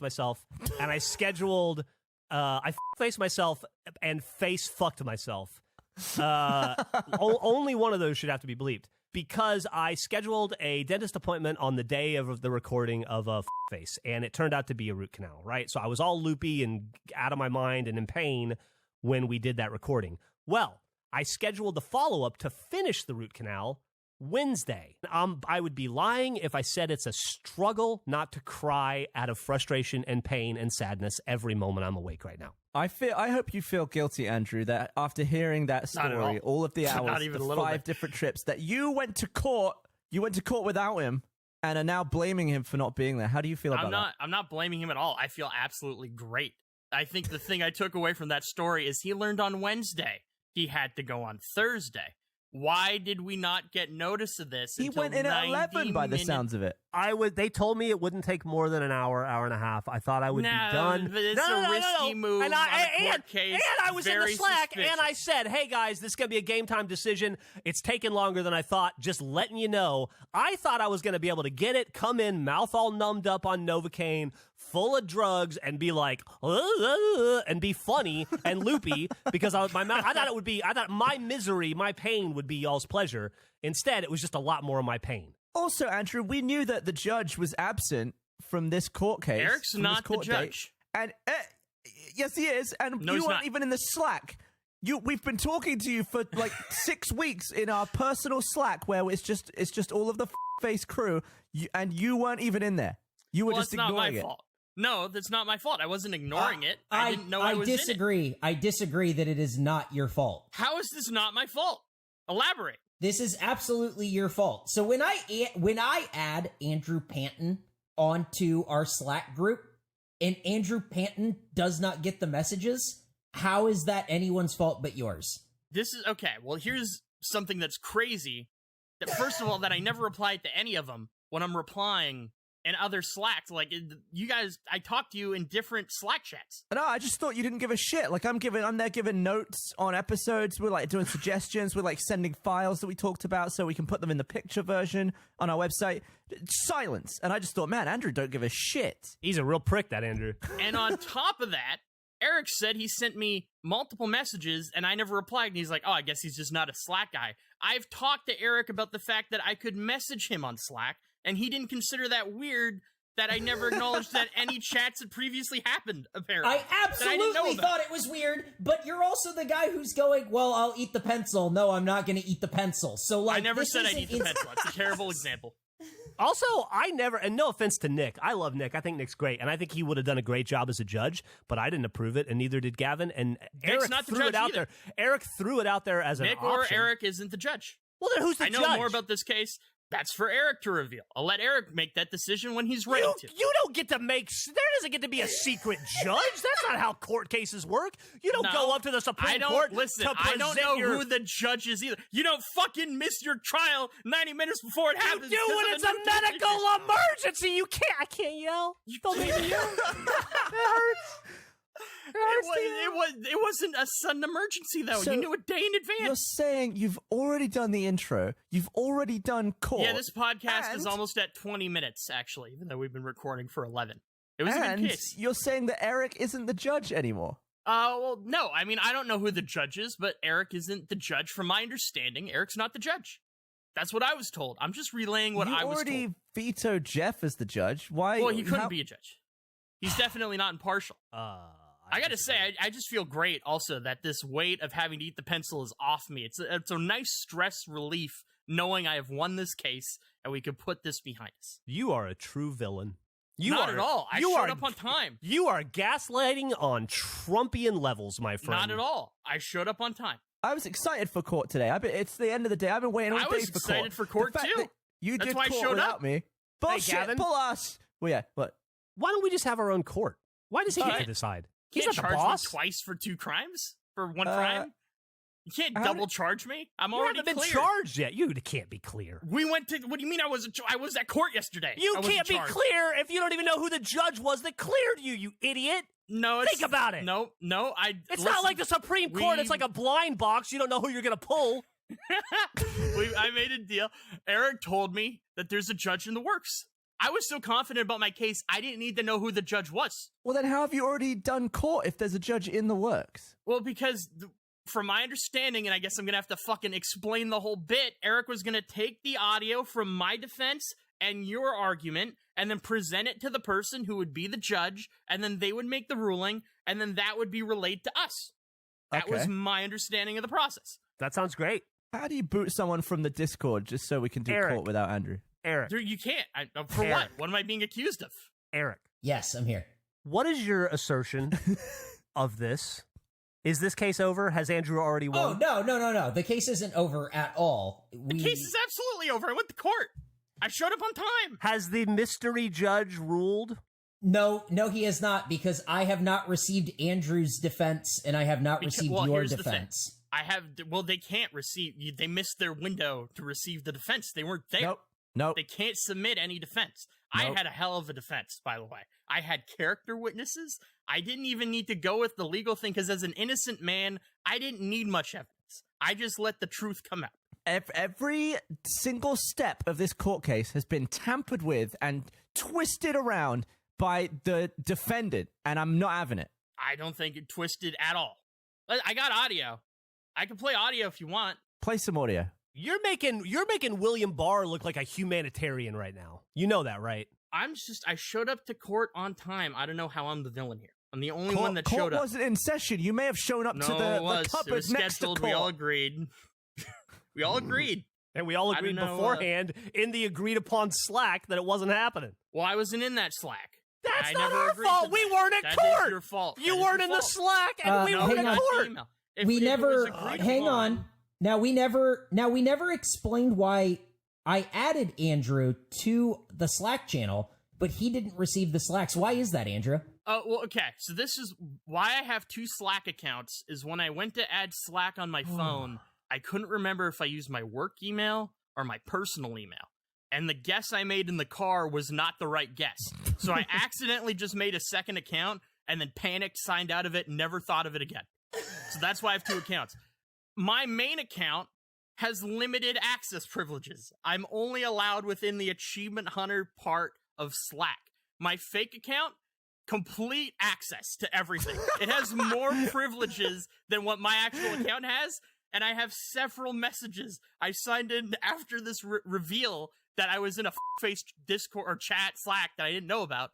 myself, and I scheduled. I faced myself and face fucked myself. Only one of those should have to be bleeped because I scheduled a dentist appointment on the day of the recording of a face, and it turned out to be a root canal. Right, so I was all loopy and out of my mind and in pain when we did that recording. Well, I scheduled the follow-up to finish the root canal Wednesday. I would be lying if I said it's a struggle not to cry out of frustration and pain and sadness every moment I'm awake right now. I hope you feel guilty, Andrew, that after hearing that story, all of the hours, the 5 different trips, that you went to court without him and are now blaming him for not being there. How do you feel about that? I'm not blaming him at all. I feel absolutely great. I think the thing I took away from that story is he learned on Wednesday. He had to go on Thursday. Why did we not get notice of this? He went in at 11 by the sounds of it. They told me it wouldn't take more than an hour and a half. I thought I would be done. But it's a risky move on a court case. And I was in the Slack, suspicious. and I said, hey, guys, this is going to be a game time decision. It's taken longer than I thought. Just letting you know. I thought I was going to be able to get it, come in, mouth all numbed up on Novocaine, full of drugs, and be like, and be funny and loopy because I thought my misery, my pain would be y'all's pleasure. Instead, it was just a lot more of my pain. Also, Andrew, we knew that the judge was absent from this court case. Eric's not the judge. And yes, he is. And you weren't even in the Slack. We've been talking to you for like 6 weeks in our personal Slack where it's just all of the face crew, and you weren't even in there. You were just ignoring it. Fault. No, that's not my fault. I wasn't ignoring it. I didn't know I was disagree. in it. I disagree that it is not your fault. How is this not my fault? Elaborate. This is absolutely your fault. So when I add Andrew Panton onto our Slack group and Andrew Panton does not get the messages, how is that anyone's fault but yours? This is okay. Well, here's something that's crazy. That first of all, that I never replied to any of them when I'm replying in other Slacks. Like, you guys, I talked to you in different Slack chats. No, I just thought you didn't give a shit. Like, I'm there giving notes on episodes. We're like doing suggestions. We're like sending files that we talked about so we can put them in the picture version on our website. Silence. And I just thought, man, Andrew don't give a shit. He's a real prick, that Andrew. And on top of that, Eric said he sent me multiple messages and I never replied. And he's like, oh, I guess he's just not a Slack guy. I've talked to Eric about the fact that I could message him on Slack, and he didn't consider that weird that I never acknowledged that any chats had previously happened, apparently. I absolutely thought it was weird, but you're also the guy who's going, well, I'll eat the pencil. No, I'm not going to eat the pencil. So, like, I never said I'd eat the pencil. That's a terrible example. Also, and no offense to Nick. I love Nick. I think Nick's great, and I think he would have done a great job as a judge, but I didn't approve it, and neither did Gavin, and Eric threw it out there. Eric threw it out there as an option. Nick or Eric isn't the judge. Well, then who's the judge? I know more about this case. That's for Eric to reveal. I'll let Eric make that decision when he's ready to. You don't get to there doesn't get to be a secret judge. That's not how court cases work. You don't go up to the Supreme Court to present I don't know who the judge is either. You don't fucking miss your trial 90 minutes before it happens. You do when it's a medical emergency. I can't yell. You don't make me yell. It hurts. It wasn't a sudden emergency, though. So you knew a day in advance. You're saying you've already done the intro. You've already done court. Yeah, this podcast is almost at 20 minutes, actually, even though we've been recording for 11. It was a good case. You're saying that Eric isn't the judge anymore. Well, no. I mean, I don't know who the judge is, but Eric isn't the judge. From my understanding, Eric's not the judge. That's what I was told. I'm just relaying what I was told. You already vetoed Jeff as the judge. Why? Well, he couldn't be a judge. He's definitely not impartial. I gotta say, I just feel great also that this weight of having to eat the pencil is off me. It's a nice stress relief knowing I have won this case and we could put this behind us. You are a true villain. Not at all. I showed up on time. You are gaslighting on Trumpian levels, my friend. Not at all. I showed up on time. I was excited for court today. It's the end of the day. I've been waiting all day for court. I was excited for court too. You That's did why court I showed without up. me. Bullshit. Hey, Gavin. Pull us. Well, yeah. What? Why don't we just have our own court? Why does he get to decide? He's can't not the charge boss. me twice for 2 crimes for 1 crime. You can't double charge me. I'm You already haven't been cleared. charged yet. You can't be clear. We went to. What do you mean? I was at court yesterday. You I wasn't can't be charged. clear if you don't even know who the judge was that cleared you. You idiot. No, it's, Think about it. No. It's not like the Supreme Court. It's like a blind box. You don't know who you're gonna pull. I made a deal. Eric told me that there's a judge in the works. I was so confident about my case, I didn't need to know who the judge was. Well, then how have you already done court if there's a judge in the works? Well, because from my understanding, and I guess I'm gonna have to fucking explain the whole bit, Eric was gonna take the audio from my defense and your argument and then present it to the person who would be the judge, and then they would make the ruling, and then that would be relayed to us. That was my understanding of the process. That sounds great. How do you boot someone from the Discord just so we can do Eric. court without Andrew? Eric. Dude, you can't. For Eric. what? What am I being accused of? Eric. Yes, I'm here. What is your assertion of this? Is this case over? Has Andrew already won? Oh, no. The case isn't over at all. The case is absolutely over. I went to court. I showed up on time. Has the mystery judge ruled? No, he has not, because I have not received Andrew's defense and I have not received your here's the defense. thing. They can't receive, they missed their window to receive the defense. They weren't there. Nope. They can't submit any defense. I had a hell of a defense, by the way. I had character witnesses. I didn't even need to go with the legal thing, because as an innocent man, I didn't need much evidence. I just let the truth come out. Every single step of this court case has been tampered with and twisted around by the defendant, and I'm not having it. I don't think it twisted at all. I got audio. I can play audio if you want. Play some audio. You're making William Barr look like a humanitarian right now. You know that, right? I showed up to court on time. I don't know how I'm the villain here. I'm the only one that showed Court up. wasn't in session. You may have shown up to the cupboard it was next to scheduled. court. We all agreed. We all agreed. And we all agreed beforehand in the agreed upon Slack that it wasn't happening. Well, I wasn't in that Slack. That's I not never our agreed fault. to We that. weren't at That court. is your fault. You weren't in the Slack, and we weren't hang at on. court. We never hang on. Now we never explained why I added Andrew to the Slack channel, but he didn't receive the Slacks. Why is that, Andrew? Oh, well, okay. So this is why I have 2 Slack accounts, is when I went to add Slack on my phone, I couldn't remember if I used my work email or my personal email. And the guess I made in the car was not the right guess. So I accidentally just made a second account and then panicked, signed out of it, and never thought of it again. So that's why I have 2 accounts. My main account has limited access privileges. I'm only allowed within the Achievement Hunter part of Slack. My fake account, complete access to everything. It has more privileges than what my actual account has, and I have several messages. I signed in after this reveal that I was in a face Discord or chat Slack that I didn't know about.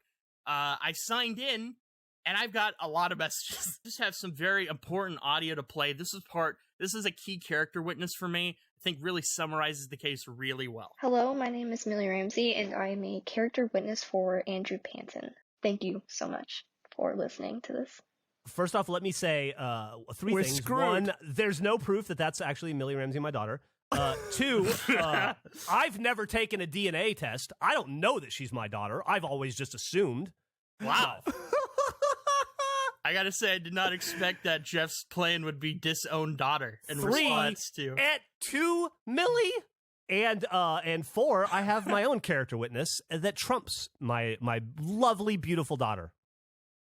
I signed in, and I've got a lot of messages. Just have some very important audio to play. This is a key character witness for me. I think really summarizes the case really well. Hello, my name is Millie Ramsey, and I am a character witness for Andrew Panton. Thank you so much for listening to this. First off, let me say 3 We're things. screwed. 1, there's no proof that that's actually Millie Ramsey, my daughter. 2, I've never taken a DNA test. I don't know that she's my daughter. I've always just assumed. Wow. I gotta say, I did not expect that Jeff's plan would be disown daughter in 3, response to. at 2, Millie. And 4, I have my own character witness that trumps my lovely, beautiful daughter,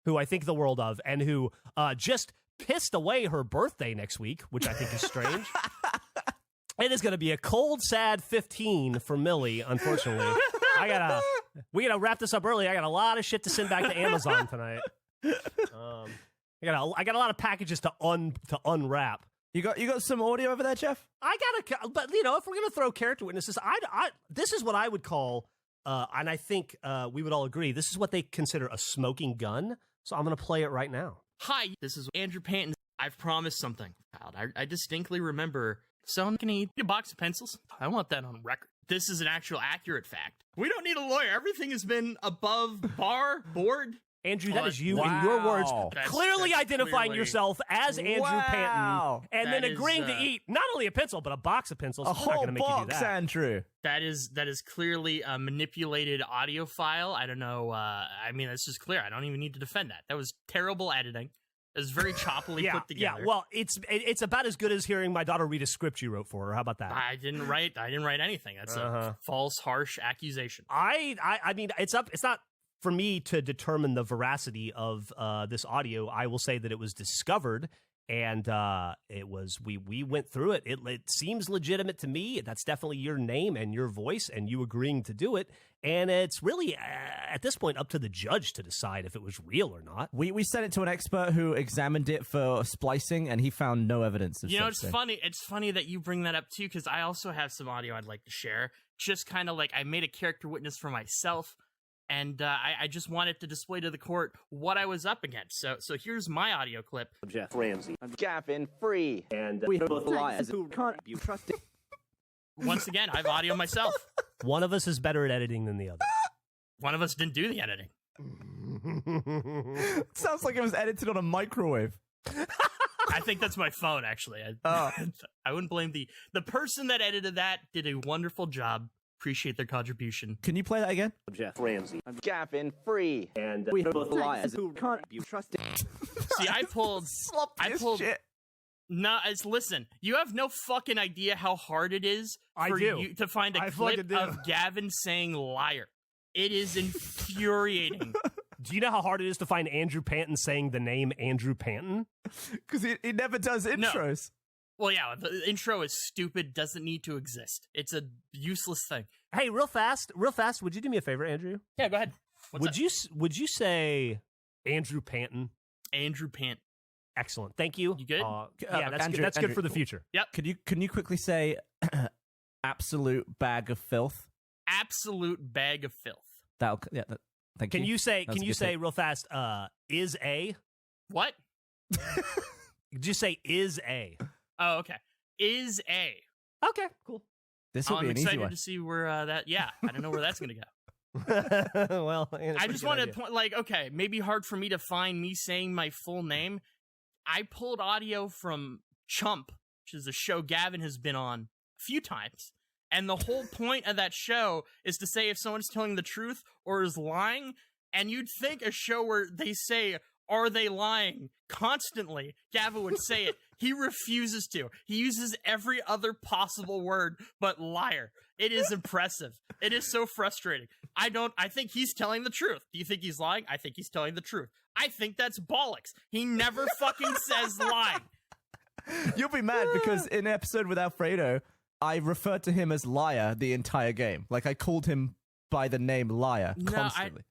who I think the world of, and who just pissed away her birthday next week, which I think is strange. It is going to be a cold, sad 15 for Millie, unfortunately. We gotta wrap this up early. I got a lot of shit to send back to Amazon tonight. I got a lot of packages to unwrap. You got some audio over there, Jeff? But if we're gonna throw character witnesses, this is what I would call, and I think we would all agree, this is what they consider a smoking gun. So I'm gonna play it right now. Hi, this is Andrew Panton. I've promised something. I distinctly remember. So I'm gonna eat a box of pencils. I want that on record. This is an actual accurate fact. We don't need a lawyer. Everything has been above board. Andrew, that is you in Wow. your words, That's clearly identifying clearly- yourself as Andrew Panton, and That then agreeing is, to eat not only a pencil, but a box of pencils. A I'm not whole going to make you do box, that. Andrew. That is clearly a manipulated audio file. I don't know. I mean, it's just clear. I don't even need to defend that. That was terrible editing. It's very choppily Yeah, put together. yeah. Well, it's about as good as hearing my daughter read a script you wrote for her. How about that? I didn't write anything. That's a false, harsh accusation. I mean, it's not for me to determine the veracity of this audio. I will say that it was discovered, and we went through it. It seems legitimate to me. That's definitely your name and your voice, and you agreeing to do it. And it's really at this point up to the judge to decide if it was real or not. We sent it to an expert who examined it for splicing, and he found no evidence of It's funny. It's funny that you bring that up too, because I also have some audio I'd like to share. Just kind of like I made a character witness for myself, and I just wanted to display to the court what I was up against. So here's my audio clip. Jeff Ramsey. I'm Gavin Free. And we are both liars who can't be trusted. Once again, I've audio myself. One of us is better at editing than the other. One of us didn't do the editing. Sounds like it was edited on a microwave. I think that's my phone, actually. I wouldn't blame the person that edited that. Did a wonderful job. Appreciate their contribution. Can you play that again? Jeff Ramsey. I'm Gavin Free. And we are both liars who can't be trusted. See, I pulled shit. No, listen. You have no fucking idea how hard it is for you to find a clip of Gavin saying liar. It is infuriating. Do you know how hard it is to find Andrew Panton saying the name Andrew Panton? Because he never does intros. No. Well, yeah, the intro is stupid, doesn't need to exist. It's a useless thing. Hey, real fast, would you do me a favor, Andrew? Yeah, go ahead. Would you say Andrew Panton? Andrew Panton. Excellent. Thank you. You good? Yeah, that's Andrew, good. That's good for the future. Yep. Can you quickly say absolute bag of filth? Absolute bag of filth. Thank you. Can you say real fast, is a? What? Just say is a. Oh, okay. Is a. Okay, cool. This will be an easy one. I'm excited to see where that, yeah, I don't know where that's going to go. Well, I just want to point, like, okay, maybe hard for me to find me saying my full name. I pulled audio from Chump, which is a show Gavin has been on a few times. And the whole point of that show is to say if someone's telling the truth or is lying. And you'd think a show where they say, are they lying? Constantly, Gavin would say it. He refuses to. He uses every other possible word but liar. It is impressive. It is so frustrating. I think he's telling the truth. Do you think he's lying? I think he's telling the truth. I think that's bollocks. He never fucking says lying. You'll be mad because in an episode with Alfredo, I referred to him as liar the entire game. Like I called him by the name liar constantly.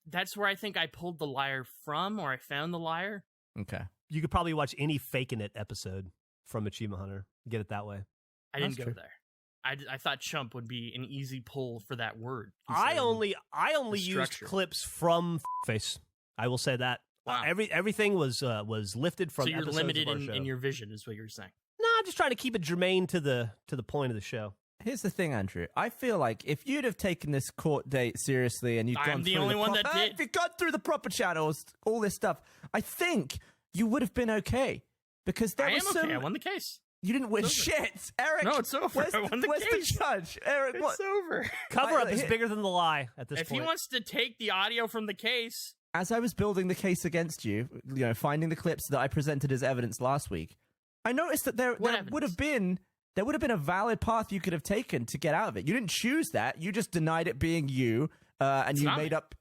That's where I think I pulled the liar from, or I found the liar. Okay. You could probably watch any Faking It episode from Achievement Hunter. Get it that way. I didn't go there. I thought chump would be an easy pull for that word. I only used clips from Face. I will say that. Wow. Everything was lifted from. So you're episodes limited of our show. in your vision, is what you're saying. No, I'm just trying to keep it germane to the point of the show. Here's the thing, Andrew. I feel like if you'd have taken this court date seriously and you'd gone through if you'd gone through the proper channels, all this stuff, I think you would have been okay. Because there was okay. I won the case. You didn't win shit, Eric. No, it's over. I won the where's case. The judge, Eric? It's over. Cover up is bigger than the lie at this point. If point. he wants to take the audio from the case, as I was building the case against you, finding the clips that I presented as evidence last week, I noticed that there would have been a valid path you could have taken to get out of it. You didn't choose that. You just denied it being you, and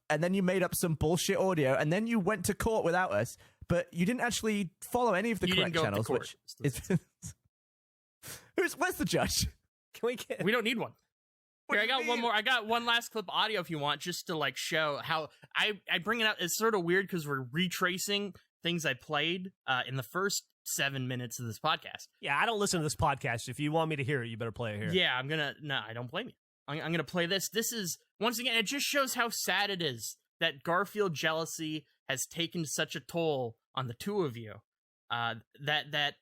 then you made up some bullshit audio, and then you went to court without us. But you didn't actually follow any of the correct channels. Which is where's the judge? Can we get? We don't need one. Here, I got one more. I got one last clip audio if you want, just to like show how I bring it up. It's sort of weird because we're retracing things I played in the first 7 minutes of this podcast. Yeah, I don't listen to this podcast. If you want me to hear it, you better play it here. Yeah, no, I don't blame you. I'm gonna play this. This is, once again, it just shows how sad it is that Garfield jealousy has taken such a toll on the two of you. That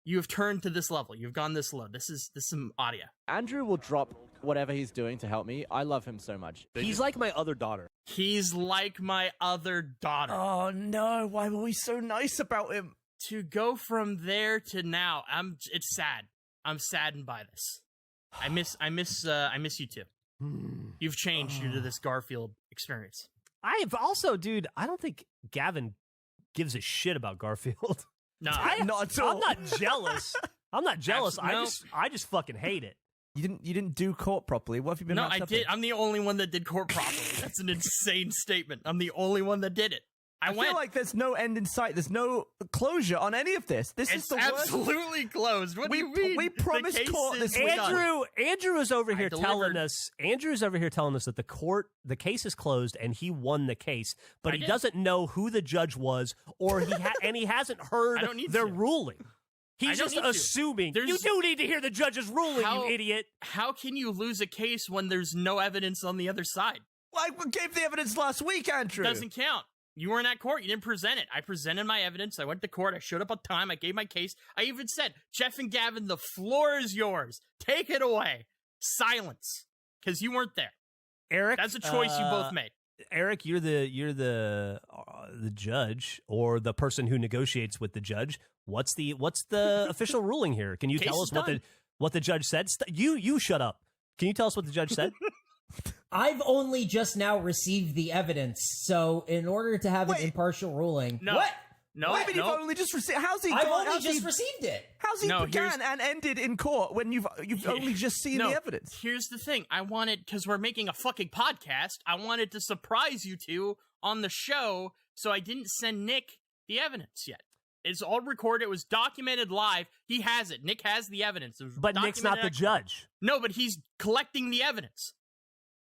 you have turned to this level. You've gone this low. This is some audio. Andrew will drop whatever he's doing to help me. I love him so much. He's like my other daughter. He's like my other daughter. Oh no, why were we so nice about him? To go from there to now, it's sad. I'm saddened by this. I miss you too. You've changed due to this Garfield experience. I've also, dude, I don't think Gavin gives a shit about Garfield. No, not at all. I'm not jealous. I'm not jealous. I just fucking hate it. You didn't do court properly. What have you been? No, wrapped I up did. in? I'm the only one that did court properly. That's an insane statement. I'm the only one that did it. I feel like there's no end in sight. There's no closure on any of this. This is It's the worst. absolutely closed. What do you mean? We promised The case court is this week. done. Andrew is over here telling delivered. us. Andrew's over here telling us that the case is closed and he won the case, but I he did. doesn't know who the judge was, or and he hasn't heard I don't need their to. ruling. I He's don't just need to. assuming. There's- You do need to hear the judge's ruling, How- you idiot. How can you lose a case when there's no evidence on the other side? I gave the evidence last week, Andrew. Doesn't count. You weren't at court. You didn't present it. I presented my evidence. I went to court. I showed up on time. I gave my case. I even said, Jeff and Gavin, the floor is yours. Take it away. Silence. Because you weren't there. Eric, That's a choice you both made. Eric, you're the judge or the person who negotiates with the judge. What's the official ruling here? Can you Case tell is us done. what the judge said? You shut up. Can you tell us what the judge said? I've only just now received the evidence, so in order to have an impartial ruling, No. what? No, Wait, but no. you've only just received. How's he? I've gone- only how's just he, received it. How's he No, began and ended in court when you've only just seen No, the evidence? Here's the thing. I wanted, because we're making a fucking podcast, I wanted to surprise you two on the show, so I didn't send Nick the evidence yet. It's all recorded. It was documented live. He has it. Nick has the evidence. It was But Nick's not the documented judge. No, but he's collecting the evidence.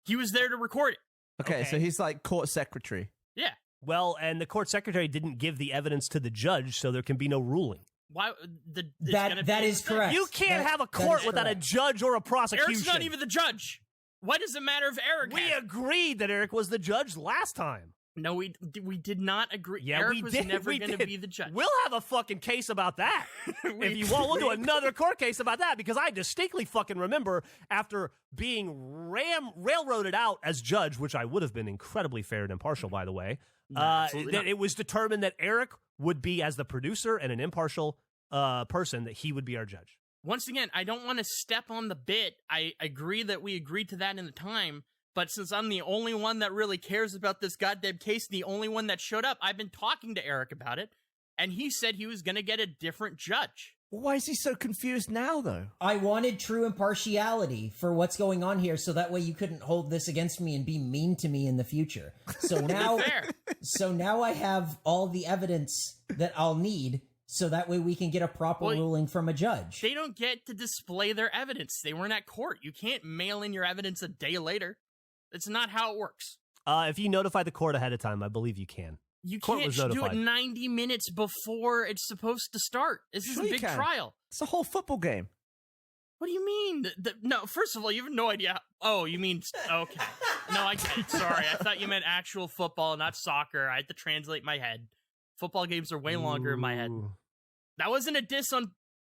He was there to record it. Okay, so he's like court secretary. Yeah. Well, and the court secretary didn't give the evidence to the judge, so there can be no ruling. Why? That is correct. You can't have a That court is without a correct. judge or a prosecution. Eric's not even the judge. Why does it matter if Eric We had it? agreed that Eric was the judge last time. No, we did not agree. Yeah, Eric we was did. never We going to did. be the judge. We'll have a fucking case about that. If you want, we'll do another court case about that, because I distinctly fucking remember after being railroaded out as judge, which I would have been incredibly fair and impartial, by the way, absolutely that not. it was determined that Eric would be, as the producer and an impartial person, that he would be our judge. Once again, I don't want to step on the bit. I agree that we agreed to that in the time, but since I'm the only one that really cares about this goddamn case, the only one that showed up, I've been talking to Eric about it, and he said he was going to get a different judge. Why is he so confused now, though? I wanted true impartiality for what's going on here, so that way you couldn't hold this against me and be mean to me in the future. So now, Fair. so now I have all the evidence that I'll need, so that way we can get a proper ruling from a judge. They don't get to display their evidence. They weren't at court. You can't mail in your evidence a day later. That's not how it works. If you notify the court ahead of time, I believe you can. You Court can't was do it notified. 90 minutes before it's supposed to start. This Sure is a you big can. trial. It's a whole football game. What do you mean? No, first of all, you have no idea. Oh, you mean, okay. No, I get it. Sorry. I thought you meant actual football, not soccer. I had to translate my head. Football games are way longer in my head. Ooh. That wasn't a diss on,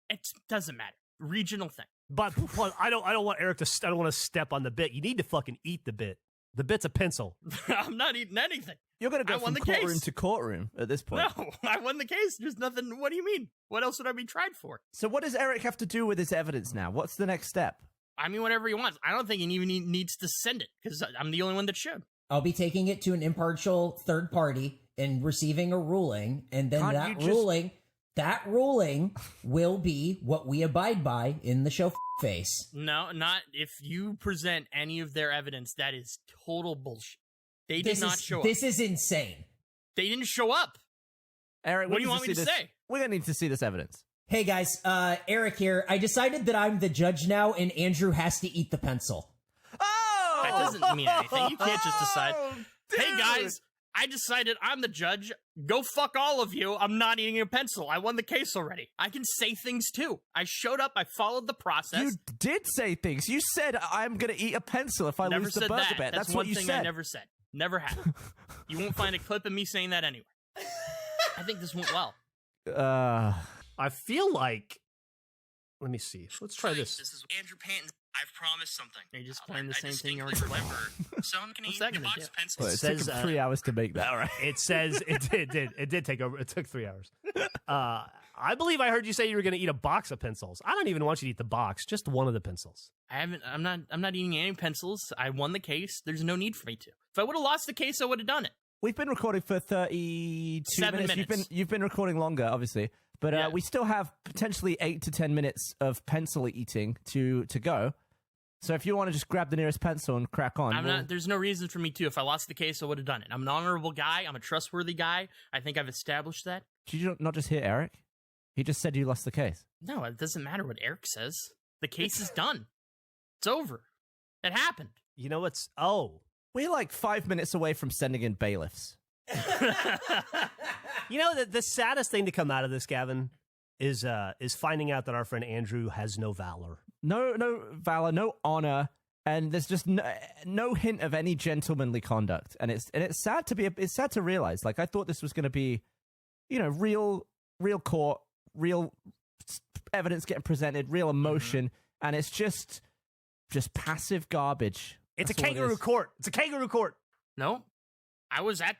it doesn't matter. Regional thing. But I don't want Eric to. I don't want to step on the bit. You need to fucking eat the bit. The bit's a pencil. I'm not eating anything. You're going to I go won from the courtroom case. to courtroom at this point. No, I won the case. There's nothing. What do you mean? What else would I be tried for? So what does Eric have to do with his evidence now? What's the next step? I mean, whatever he wants. I don't think he even needs to send it because I'm the only one that should. I'll be taking it to an impartial third party and receiving a ruling, and then Can't you that ruling will be what we abide by in the show face. No, not if you present any of their evidence. That is total bullshit. They did not show up. This is insane. They didn't show up. Eric, What do you want me to say? We're going to need to see this evidence. Hey guys, Eric here. I decided that I'm the judge now, and Andrew has to eat the pencil. Oh! That doesn't mean anything. You can't just decide. Hey dude. guys, I decided I'm the judge. Go fuck all of you. I'm not eating a pencil. I won the case already. I can say things too. I showed up. I followed the process. You did say things. You said, I'm going to eat a pencil if I Never lose the said burger that. bet. That's That's one what you thing said. I never said. Never have. You won't find a clip of me saying that anywhere. I think this went well. I feel like. Let me see. Let's try this. This is Andrew Panton. I've promised something. You're just playing the I same thing you distinctly already played. remember. So I'm going to What's eat that your gonna box do? of pencils. Well, it says, took him 3 hours to make that. All right. It says it did take over. It took 3 hours. I believe I heard you say you were going to eat a box of pencils. I don't even want you to eat the box, just one of the pencils. I'm not eating any pencils. I won the case. There's no need for me to. If I would have lost the case, I would have done it. we've been recording for 32 7 minutes. You've been recording longer, obviously, but we still have potentially 8 to 10 minutes of pencil eating to go. So if you want to just grab the nearest pencil and crack on, there's no reason for me to. If I lost the case, I would have done it. I'm an honorable guy. I'm a trustworthy guy. I think I've established that. Did you not just hear Eric? He just said you lost the case. No, it doesn't matter what Eric says. The case is done. It's over. It happened. You know what's... We're like 5 minutes away from sending in bailiffs. You know, the saddest thing to come out of this, Gavin, is finding out that our friend Andrew has no valor. No valor, no honor, and there's just no hint of any gentlemanly conduct. And it's sad it's sad to realize. Like, I thought this was going to be, real court, real evidence getting presented, real emotion, and it's just passive garbage. It's a kangaroo court. It's a kangaroo court. No, I was I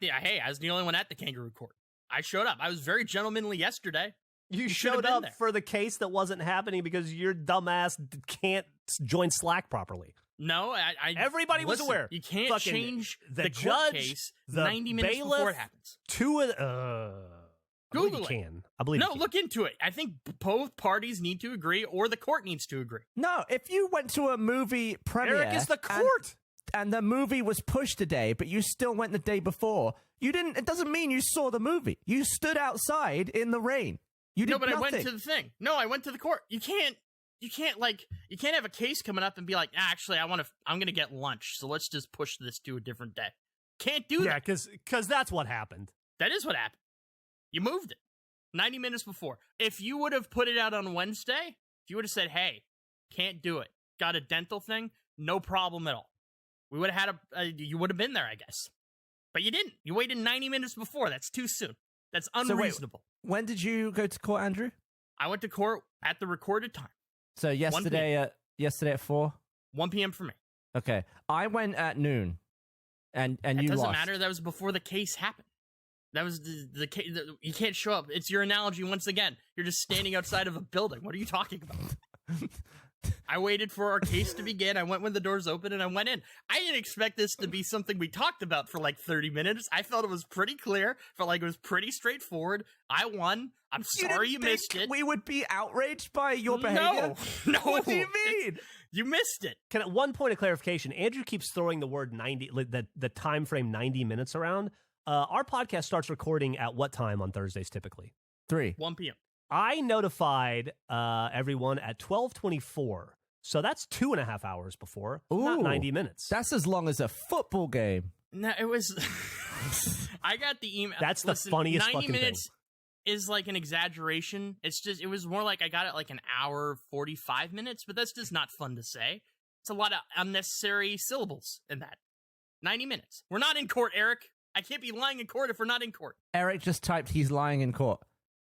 was the only one at the kangaroo court. I showed up. I was very gentlemanly yesterday. You showed up for the case that wasn't happening because your dumbass can't join Slack properly. No, everybody was aware. You can't change the judge, court case 90 minutes before it happens. Google it. I believe no, look into it. I think both parties need to agree, or the court needs to agree. No, if you went to a movie premiere, Eric is the court, and the movie was pushed a day, but you still went the day before. You didn't. It doesn't mean you saw the movie. You stood outside in the rain. You did nothing. I went to the thing. No, I went to the court. You can't have a case coming up and be like, actually, I'm going to get lunch, so let's just push this to a different day. Can't do that. Yeah, because that's what happened. That is what happened. You moved it 90 minutes before. If you would have put it out on Wednesday, if you would have said, hey, can't do it, got a dental thing, no problem at all. We would have had you would have been there, I guess. But you didn't. You waited 90 minutes before. That's too soon. That's unreasonable. So wait, when did you go to court, Andrew? I went to court at the recorded time. So yesterday at 4? 1 p.m. for me. Okay. I went at noon, and you lost. It doesn't matter. That was before the case happened. That was the case. You can't show up. It's your analogy once again. You're just standing outside of a building. What are you talking about? I waited for our case to begin. I went when the doors opened, and I went in. I didn't expect this to be something we talked about for like 30 minutes. I felt it was pretty clear. Felt like it was pretty straightforward. I won. I'm sorry you missed it. We would be outraged by your behavior? No. What do you mean? You missed it. One point of clarification. Andrew keeps throwing the word 90, the time frame 90 minutes around. Our podcast starts recording at what time on Thursdays typically? 1 p.m. I notified everyone at 12:24, so that's 2.5 hours before, not 90 minutes. That's as long as a football game. No, it was... I got the email. That's the funniest 90 fucking minutes thing. Is like an exaggeration. It was more like I got it like an hour, 45 minutes, but that's just not fun to say. It's a lot of unnecessary syllables in that. 90 minutes. We're not in court, Eric. I can't be lying in court if we're not in court. Eric just typed he's lying in court.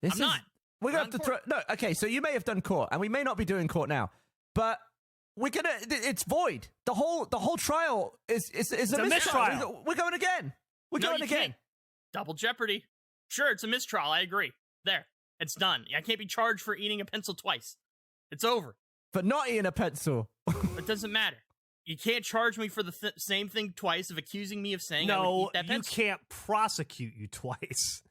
I'm not. We're going to have to throw... No, okay, so you may have done court, and we may not be doing court now, but we're going to... It's void. The whole trial is a mistrial. We're going again. We're going again. Can't. Double jeopardy. Sure, it's a mistrial. I agree. There. It's done. I can't be charged for eating a pencil twice. It's over. For not eating a pencil. It doesn't matter. You can't charge me for the same thing twice of accusing me of saying I would eat that pencil. You can't prosecute you twice.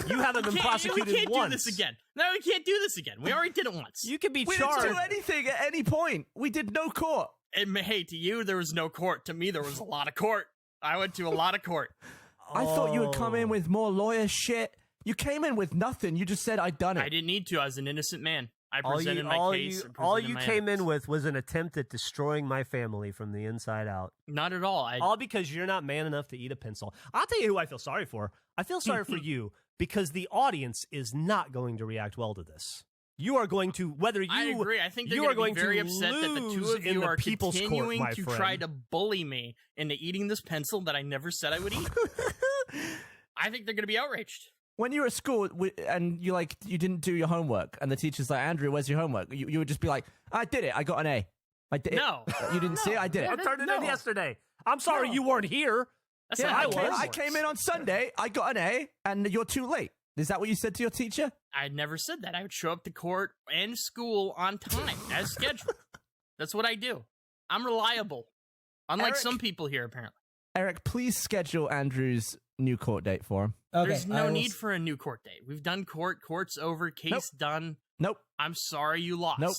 You haven't been prosecuted once. We can't do this again. No, we can't do this again. We already did it once. You can be charged. We didn't do anything at any point. We did no court. And hey, to you, there was no court. To me, there was a lot of court. I went to a lot of court. I thought you would come in with more lawyer shit. You came in with nothing. You just said, I'd done it. I didn't need to. I was an innocent man. I presented my case. All you came in with was an attempt at destroying my family from the inside out. Not at all. All because you're not man enough to eat a pencil. I'll tell you who I feel sorry for. I feel sorry for you because the audience is not going to react well to this. You are going to, whether you... I agree. I think they're going to be very upset that the two of you are continuing to try to bully me into eating this pencil that I never said I would eat. I think they're going to be outraged. When you were at school and you didn't do your homework and the teacher's like, Andrew, where's your homework? You would just be like, I did it. I got an A. I did No. it. You didn't see it? I did it. I turned it in yesterday. I'm sorry you weren't here. That's not how I came in on Sunday. I got an A and you're too late. Is that what you said to your teacher? I never said that. I would show up to court and school on time as scheduled. That's what I do. I'm reliable. Unlike some people here, apparently. Eric, please schedule Andrew's new court date for him. Okay, There's no need for a new court date. We've done court. Court's over. Case done. Nope. I'm sorry you lost. Nope.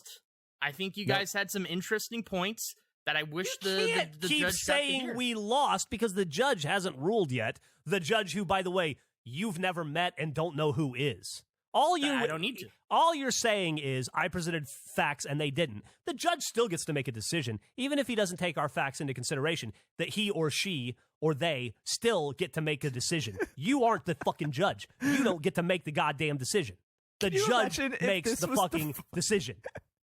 I think you guys had some interesting points that I wish You the can't keep judge got to saying hear. we lost because the judge hasn't ruled yet. The judge who, by the way, you've never met and don't know who is. I don't need to. All you're saying is I presented facts and they didn't. The judge still gets to make a decision, even if he doesn't take our facts into consideration, that he or she or they still get to make a decision. You aren't the fucking judge. You don't get to make the goddamn decision. The you judge imagine if makes this the was the fucking decision.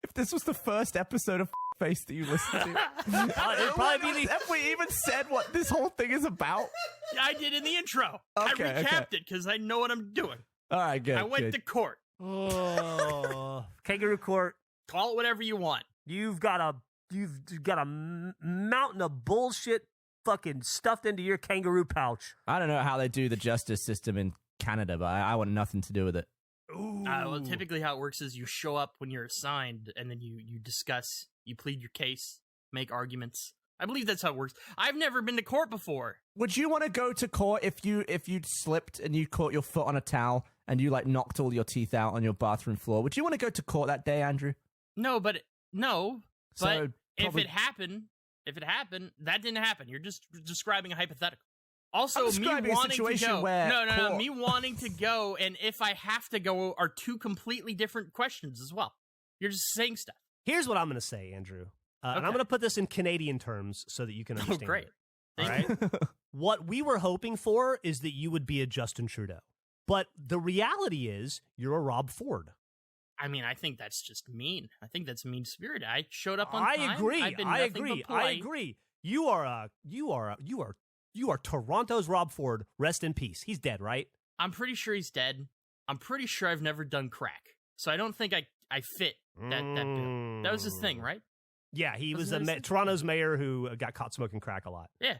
If this was the first episode of Face that you listened to, It'd probably be the... have we even said what this whole thing is about? I did in the intro. Okay, I recapped it because I know what I'm doing. All right, good. I went to court. Oh, kangaroo court. Call it whatever you want. You've got a mountain of bullshit fucking stuffed into your kangaroo pouch. I don't know how they do the justice system in Canada, but I want nothing to do with it. Ooh. Well, typically how it works is you show up when you're assigned, and then you discuss, you plead your case, make arguments. I believe that's how it works. I've never been to court before. Would you want to go to court if you'd slipped and you caught your foot on a towel and you like knocked all your teeth out on your bathroom floor? Would you want to go to court that day, Andrew? No, but So, if probably- it happened, that didn't happen. You're just describing a hypothetical. Also, I'm me describing a wanting to situation go. where No. court- Me wanting to go and if I have to go are two completely different questions as well. You're just saying stuff. Here's what I'm going to say, Andrew. And Okay. I'm going to put this in Canadian terms so that you can understand. Oh, great. It. All right. What we were hoping for is that you would be a Justin Trudeau. But the reality is you're a Rob Ford. I mean, I think that's just mean. I think that's mean-spirited. I showed up on I time. agree. I've been I nothing agree. but I polite. agree. You are Toronto's Rob Ford. Rest in peace. He's dead, right? I'm pretty sure he's dead. I'm pretty sure I've never done crack. So I don't think I fit that bill. That was his thing, right? Yeah, he was Wasn't that his thing? Toronto's mayor who got caught smoking crack a lot. Yeah.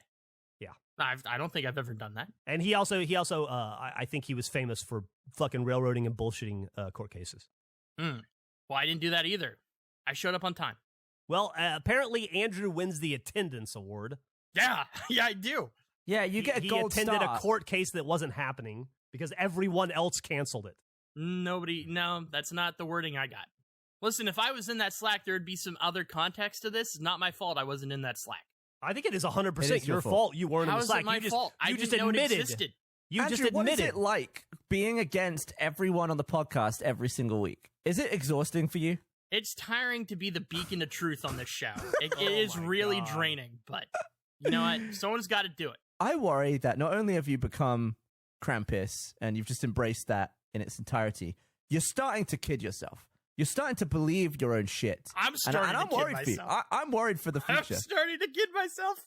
Yeah. I don't think I've ever done that. And he also I think he was famous for fucking railroading and bullshitting court cases. Well, I didn't do that either. I showed up on time. Well, apparently Andrew wins the attendance award. Yeah, yeah, I do. Yeah, you get a gold He attended star. a court case that wasn't happening because everyone else canceled it. No, that's not the wording I got. Listen, if I was in that Slack, there would be some other context to this. It's not my fault I wasn't in that Slack. I think it is 100% It is your your fault you weren't How in the is Slack. it my fault? You I just didn't know it admitted. existed. You Andrew, just what is admitted. it like being against everyone on the podcast every single week? Is it exhausting for you? It's tiring to be the beacon of truth on this show. It Oh is my really God. draining, but you know what? Someone's got to do it. I worry that not only have you become Krampus and you've just embraced that in its entirety, you're starting to kid yourself. You're starting to believe your own shit. I'm starting and I'm to kid worried myself. for you. I'm worried for the I'm future. starting to kid myself.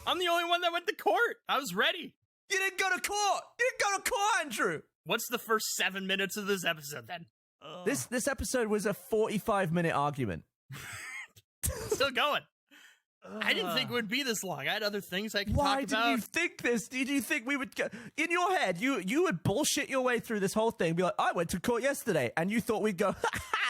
I'm the only one that went to court. I was ready. You didn't go to court. You didn't go to court, Andrew. What's the first 7 minutes of this episode then? This episode was a 45-minute argument. Still going. I didn't think it would be this long. I had other things I could Why talk did about. you think this? Did you think we would go in your head? You would bullshit your way through this whole thing. Be like, I went to court yesterday, and you thought we'd go.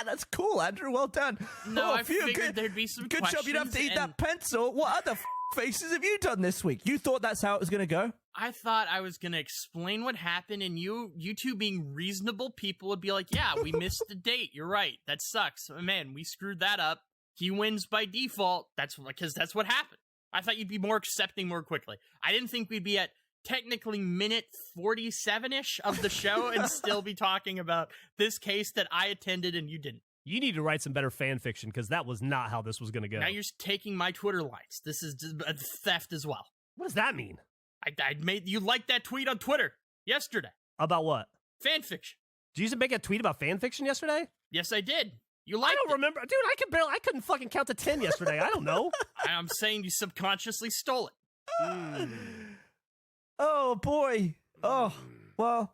That's cool, Andrew. Well done. No, I phew, figured there'd be some good job. You'd have to eat questions that pencil. What other faces have you done this week? You thought that's how it was going to go? I thought I was going to explain what happened, and you two being reasonable people would be like, yeah, we missed the date. You're right. That sucks. Man, we screwed that up. He wins by default. Because that's what happened. I thought you'd be more accepting more quickly. I didn't think we'd be at technically minute 47-ish of the show and still be talking about this case that I attended and you didn't. You need to write some better fan fiction because that was not how this was going to go. Now you're just taking my Twitter lines. This is a theft as well. What does that mean? I made you like that tweet on Twitter yesterday. About what? Fan fiction. Did you make a tweet about fan fiction yesterday? Yes, I did. You I liked don't remember. Dude, I couldn't fucking count to 10 yesterday. I don't know. I'm saying you subconsciously stole it. Oh boy. Oh well.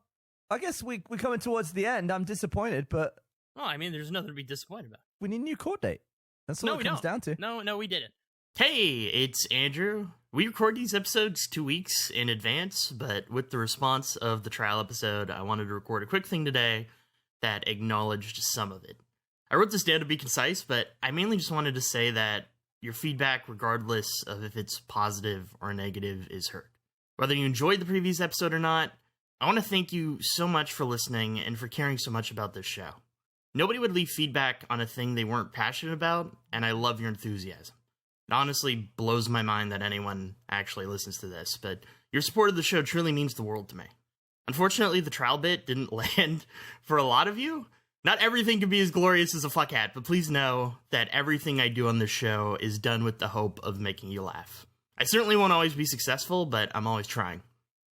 I guess we're coming towards the end. I'm disappointed, but Well, I mean, there's nothing to be disappointed about. we need a new court date. That's all No, it we comes don't. down to. No, we didn't. Hey, it's Andrew. We record these episodes 2 weeks in advance, but with the response of the trial episode, I wanted to record a quick thing today that acknowledged some of it. I wrote this down to be concise, but I mainly just wanted to say that your feedback, regardless of if it's positive or negative, is heard. Whether you enjoyed the previous episode or not, I want to thank you so much for listening and for caring so much about this show. Nobody would leave feedback on a thing they weren't passionate about, and I love your enthusiasm. It honestly blows my mind that anyone actually listens to this, but your support of the show truly means the world to me. Unfortunately, the trial bit didn't land for a lot of you. Not everything can be as glorious as a fuck hat, but please know that everything I do on this show is done with the hope of making you laugh. I certainly won't always be successful, but I'm always trying.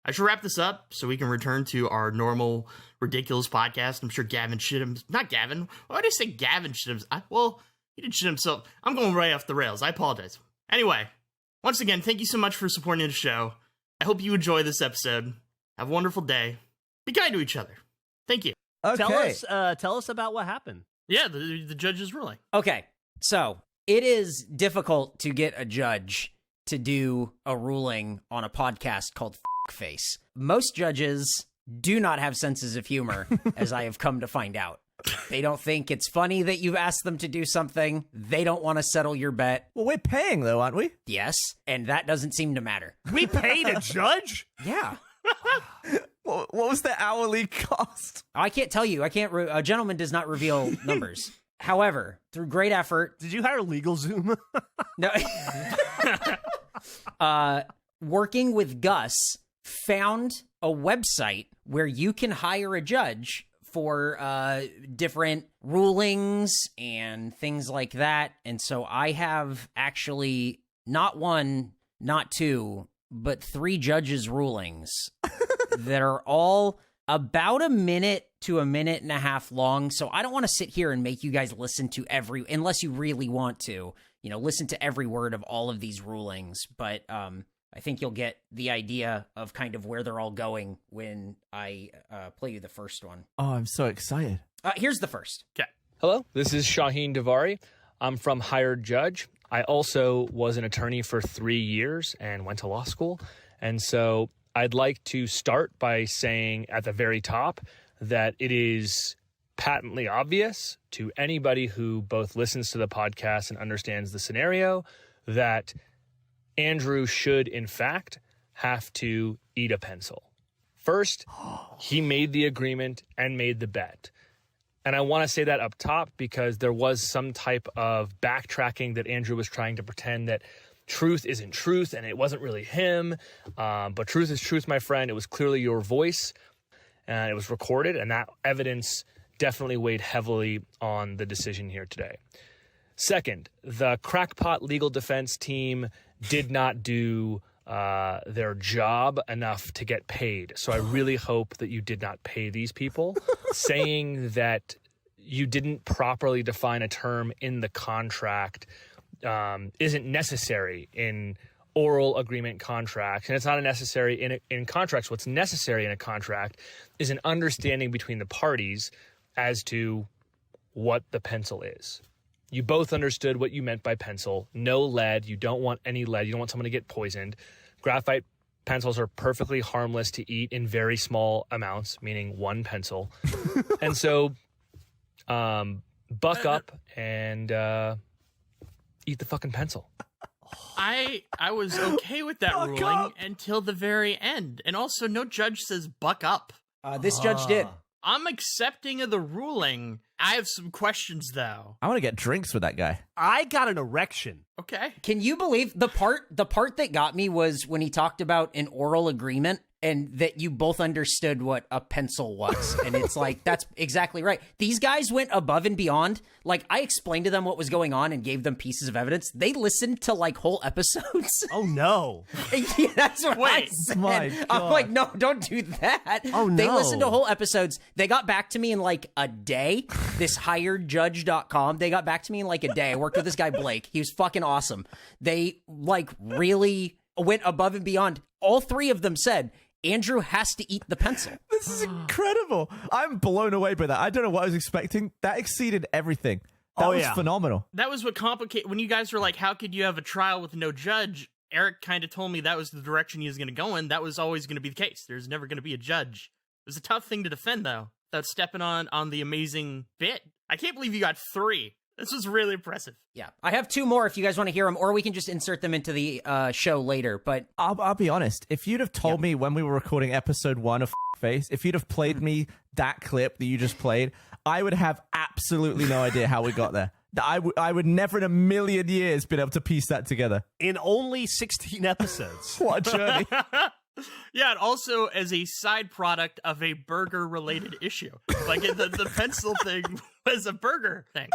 I should wrap this up so we can return to our normal, ridiculous podcast. I'm sure Gavin shit him. Not Gavin. Why did I say Gavin shit himself? Well, he didn't shit himself. I'm going right off the rails. I apologize. Anyway, once again, thank you so much for supporting the show. I hope you enjoy this episode. Have a wonderful day. Be kind to each other. Thank you. Okay. Tell us about what happened. Yeah, the judge's ruling. Okay, so it is difficult to get a judge to do a ruling on a podcast called kface. Most judges do not have senses of humor, as I have come to find out. They don't think it's funny that you've asked them to do something. They don't want to settle your bet. Well, we're paying, though, aren't we? Yes, and that doesn't seem to matter. We paid a judge? Yeah. What was the hourly cost? I can't tell you. A gentleman does not reveal numbers. However, through great effort... Did you hire LegalZoom? No. Working with Gus, found a website where you can hire a judge for different rulings and things like that. And so I have actually not one, not two, but 3 judges' rulings that are all about a minute to a minute and a half long. So I don't want to sit here and make you guys listen to unless you really want to, listen to every word of all of these rulings. But I think you'll get the idea of kind of where they're all going when I play you the first one. Oh, I'm so excited. Here's the first. Okay. Hello, this is Shaheen Davari. I'm from Hired Judge. I also was an attorney for 3 years and went to law school. And so I'd like to start by saying at the very top that it is patently obvious to anybody who both listens to the podcast and understands the scenario that Andrew should, in fact, have to eat a pencil. First, he made the agreement and made the bet. And I want to say that up top because there was some type of backtracking that Andrew was trying to pretend that truth isn't truth and it wasn't really him. But truth is truth, my friend. It was clearly your voice and it was recorded, and that evidence definitely weighed heavily on the decision here today. Second, the crackpot legal defense team did not do their job enough to get paid. So I really hope that you did not pay these people. Saying that you didn't properly define a term in the contract isn't necessary in oral agreement contracts, and it's not necessary in contracts. What's necessary in a contract is an understanding between the parties as to what the pencil is. You both understood what you meant by pencil. No lead. You don't want any lead. You don't want someone to get poisoned. Graphite pencils are perfectly harmless to eat in very small amounts, meaning 1 pencil. And so buck up and eat the fucking pencil. I was okay with that ruling until the very end. And also, no judge says buck up. This judge did. I'm accepting of the ruling. I have some questions, though. I want to get drinks with that guy. I got an erection. Okay. Can you believe the part that got me was when he talked about an oral agreement and that you both understood what a pencil was. And it's like, that's exactly right. These guys went above and beyond. Like, I explained to them what was going on and gave them pieces of evidence. They listened to like whole episodes. Oh no. Yeah, that's what I Wait. said. My I'm God. like, no, don't do that. Oh, They no. listened to whole episodes. They got back to me in like a day. This hiredjudge.com. They got back to me in like a day. I worked with this guy, Blake. He was fucking awesome. They like really went above and beyond. All 3 of them said, Andrew has to eat the pencil. This is incredible. I'm blown away by that. I don't know what I was expecting. That exceeded everything. That was phenomenal. That was what complicated. When you guys were like, how could you have a trial with no judge? Eric kind of told me that was the direction he was going to go in. That was always going to be the case. There's never going to be a judge. It was a tough thing to defend, though, without stepping on the amazing bit. I can't believe you got 3. This was really impressive. Yeah, I have two more if you guys want to hear them, or we can just insert them into the show later. But I'll be honest. If you'd have told me when we were recording episode 1 of Face, if you'd have played me that clip that you just played, I would have absolutely no idea how we got there. I would never in a million years been able to piece that together. In only 16 episodes. What a journey. Yeah, and also as a side product of a burger-related issue. Like, the pencil thing was a burger thing.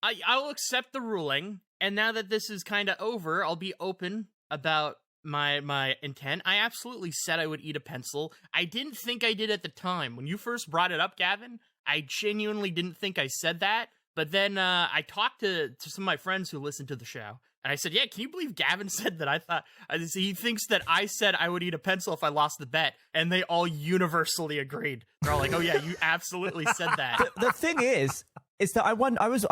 I'll accept the ruling, and now that this is kind of over, I'll be open about my intent. I absolutely said I would eat a pencil. I didn't think I did at the time. When you first brought it up, Gavin, I genuinely didn't think I said that. But then I talked to some of my friends who listened to the show, and I said, yeah, can you believe Gavin said that? He thinks that I said I would eat a pencil if I lost the bet, and they all universally agreed. They're all like, oh yeah, you absolutely said that. The thing is that I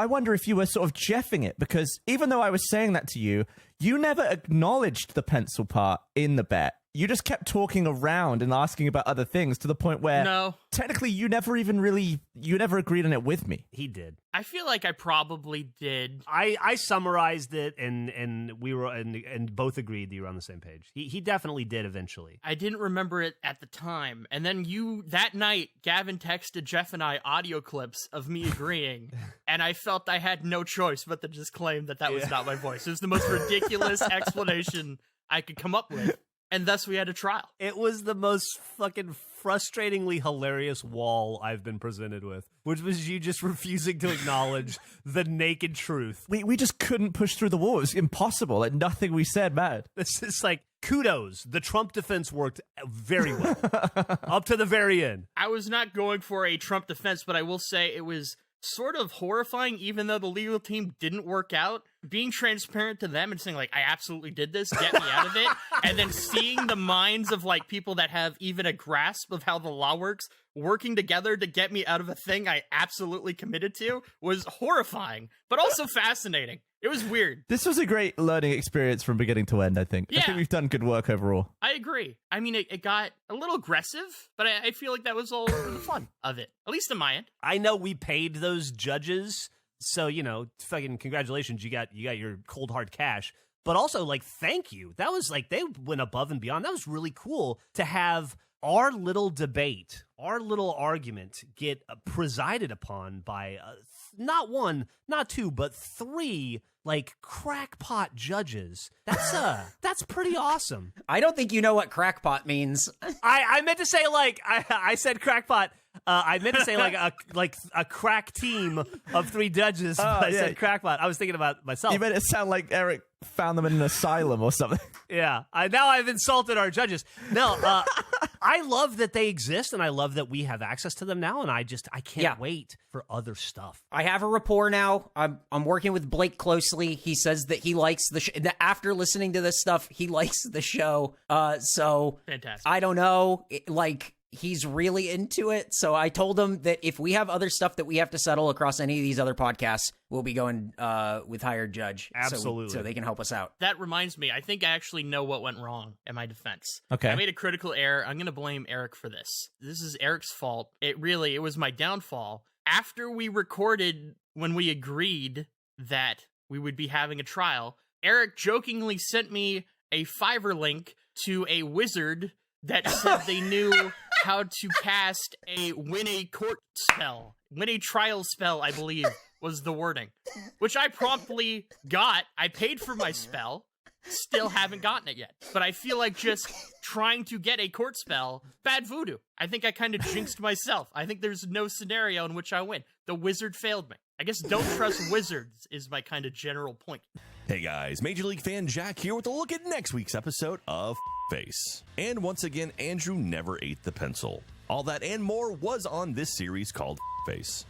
wonder if you were sort of jeffing it, because even though I was saying that to you, you never acknowledged the pencil part in the bet. You just kept talking around and asking about other things to the point where technically you never agreed on it with me. He did. I feel like I probably did. I summarized it and we were and both agreed that you were on the same page. He definitely did eventually. I didn't remember it at the time. And then that night, Gavin texted Jeff and I audio clips of me agreeing, and I felt I had no choice but to just claim that was not my voice. It was the most ridiculous explanation I could come up with. And thus we had a trial. It was the most fucking frustratingly hilarious wall I've been presented with, which was you just refusing to acknowledge the naked truth. We just couldn't push through the wall. It was impossible. Like, nothing we said mattered. This is like, kudos. The Trump defense worked very well. Up to the very end. I was not going for a Trump defense, but I will say it was sort of horrifying, even though the legal team didn't work out, being transparent to them and saying, like, I absolutely did this, get me out of it, and then seeing the minds of, like, people that have even a grasp of how the law works working together to get me out of a thing I absolutely committed to was horrifying, but also fascinating. It was weird. This was a great learning experience from beginning to end, I think. Yeah. I think we've done good work overall. I agree. I mean, it got a little aggressive, but I feel like that was all for the fun of it, at least on my end. I know we paid those judges, so, fucking congratulations, you got your cold hard cash. But also, like, thank you. That was, like, they went above and beyond. That was really cool to have our little debate, our little argument get presided upon by not one, not two, but 3 like crackpot judges. That's pretty awesome. I don't think you know what crackpot means. I meant to say, like, I said crackpot. I meant to say like a crack team of 3 judges. But I said crackpot. I was thinking about myself. You made it sound like Eric found them in an asylum or something. Yeah. Now I've insulted our judges. No, I love that they exist, and I love that we have access to them now, and I can't wait for other stuff. I have a rapport now. I'm working with Blake closely. He says that he likes the show. After listening to this stuff, he likes the show. So fantastic. I don't know, he's really into it. So I told him that if we have other stuff that we have to settle across any of these other podcasts, we'll be going with hired judge. Absolutely. So they can help us out. That reminds me, I think I actually know what went wrong in my defense. Okay. I made a critical error. I'm going to blame Eric for this. This is Eric's fault. It was my downfall. After we recorded, when we agreed that we would be having a trial, Eric jokingly sent me a Fiverr link to a wizard that said they knew how to cast a win a court spell. Win a trial spell, I believe, was the wording. Which I promptly got. I paid for my spell. Still haven't gotten it yet. But I feel like just trying to get a court spell, bad voodoo. I think I kind of jinxed myself. I think there's no scenario in which I win. The wizard failed me. I guess don't trust wizards is my kind of general point. Hey guys, Major League fan Jack here with a look at next week's episode of Face. And once again, Andrew never ate the pencil. All that and more was on this series called Face.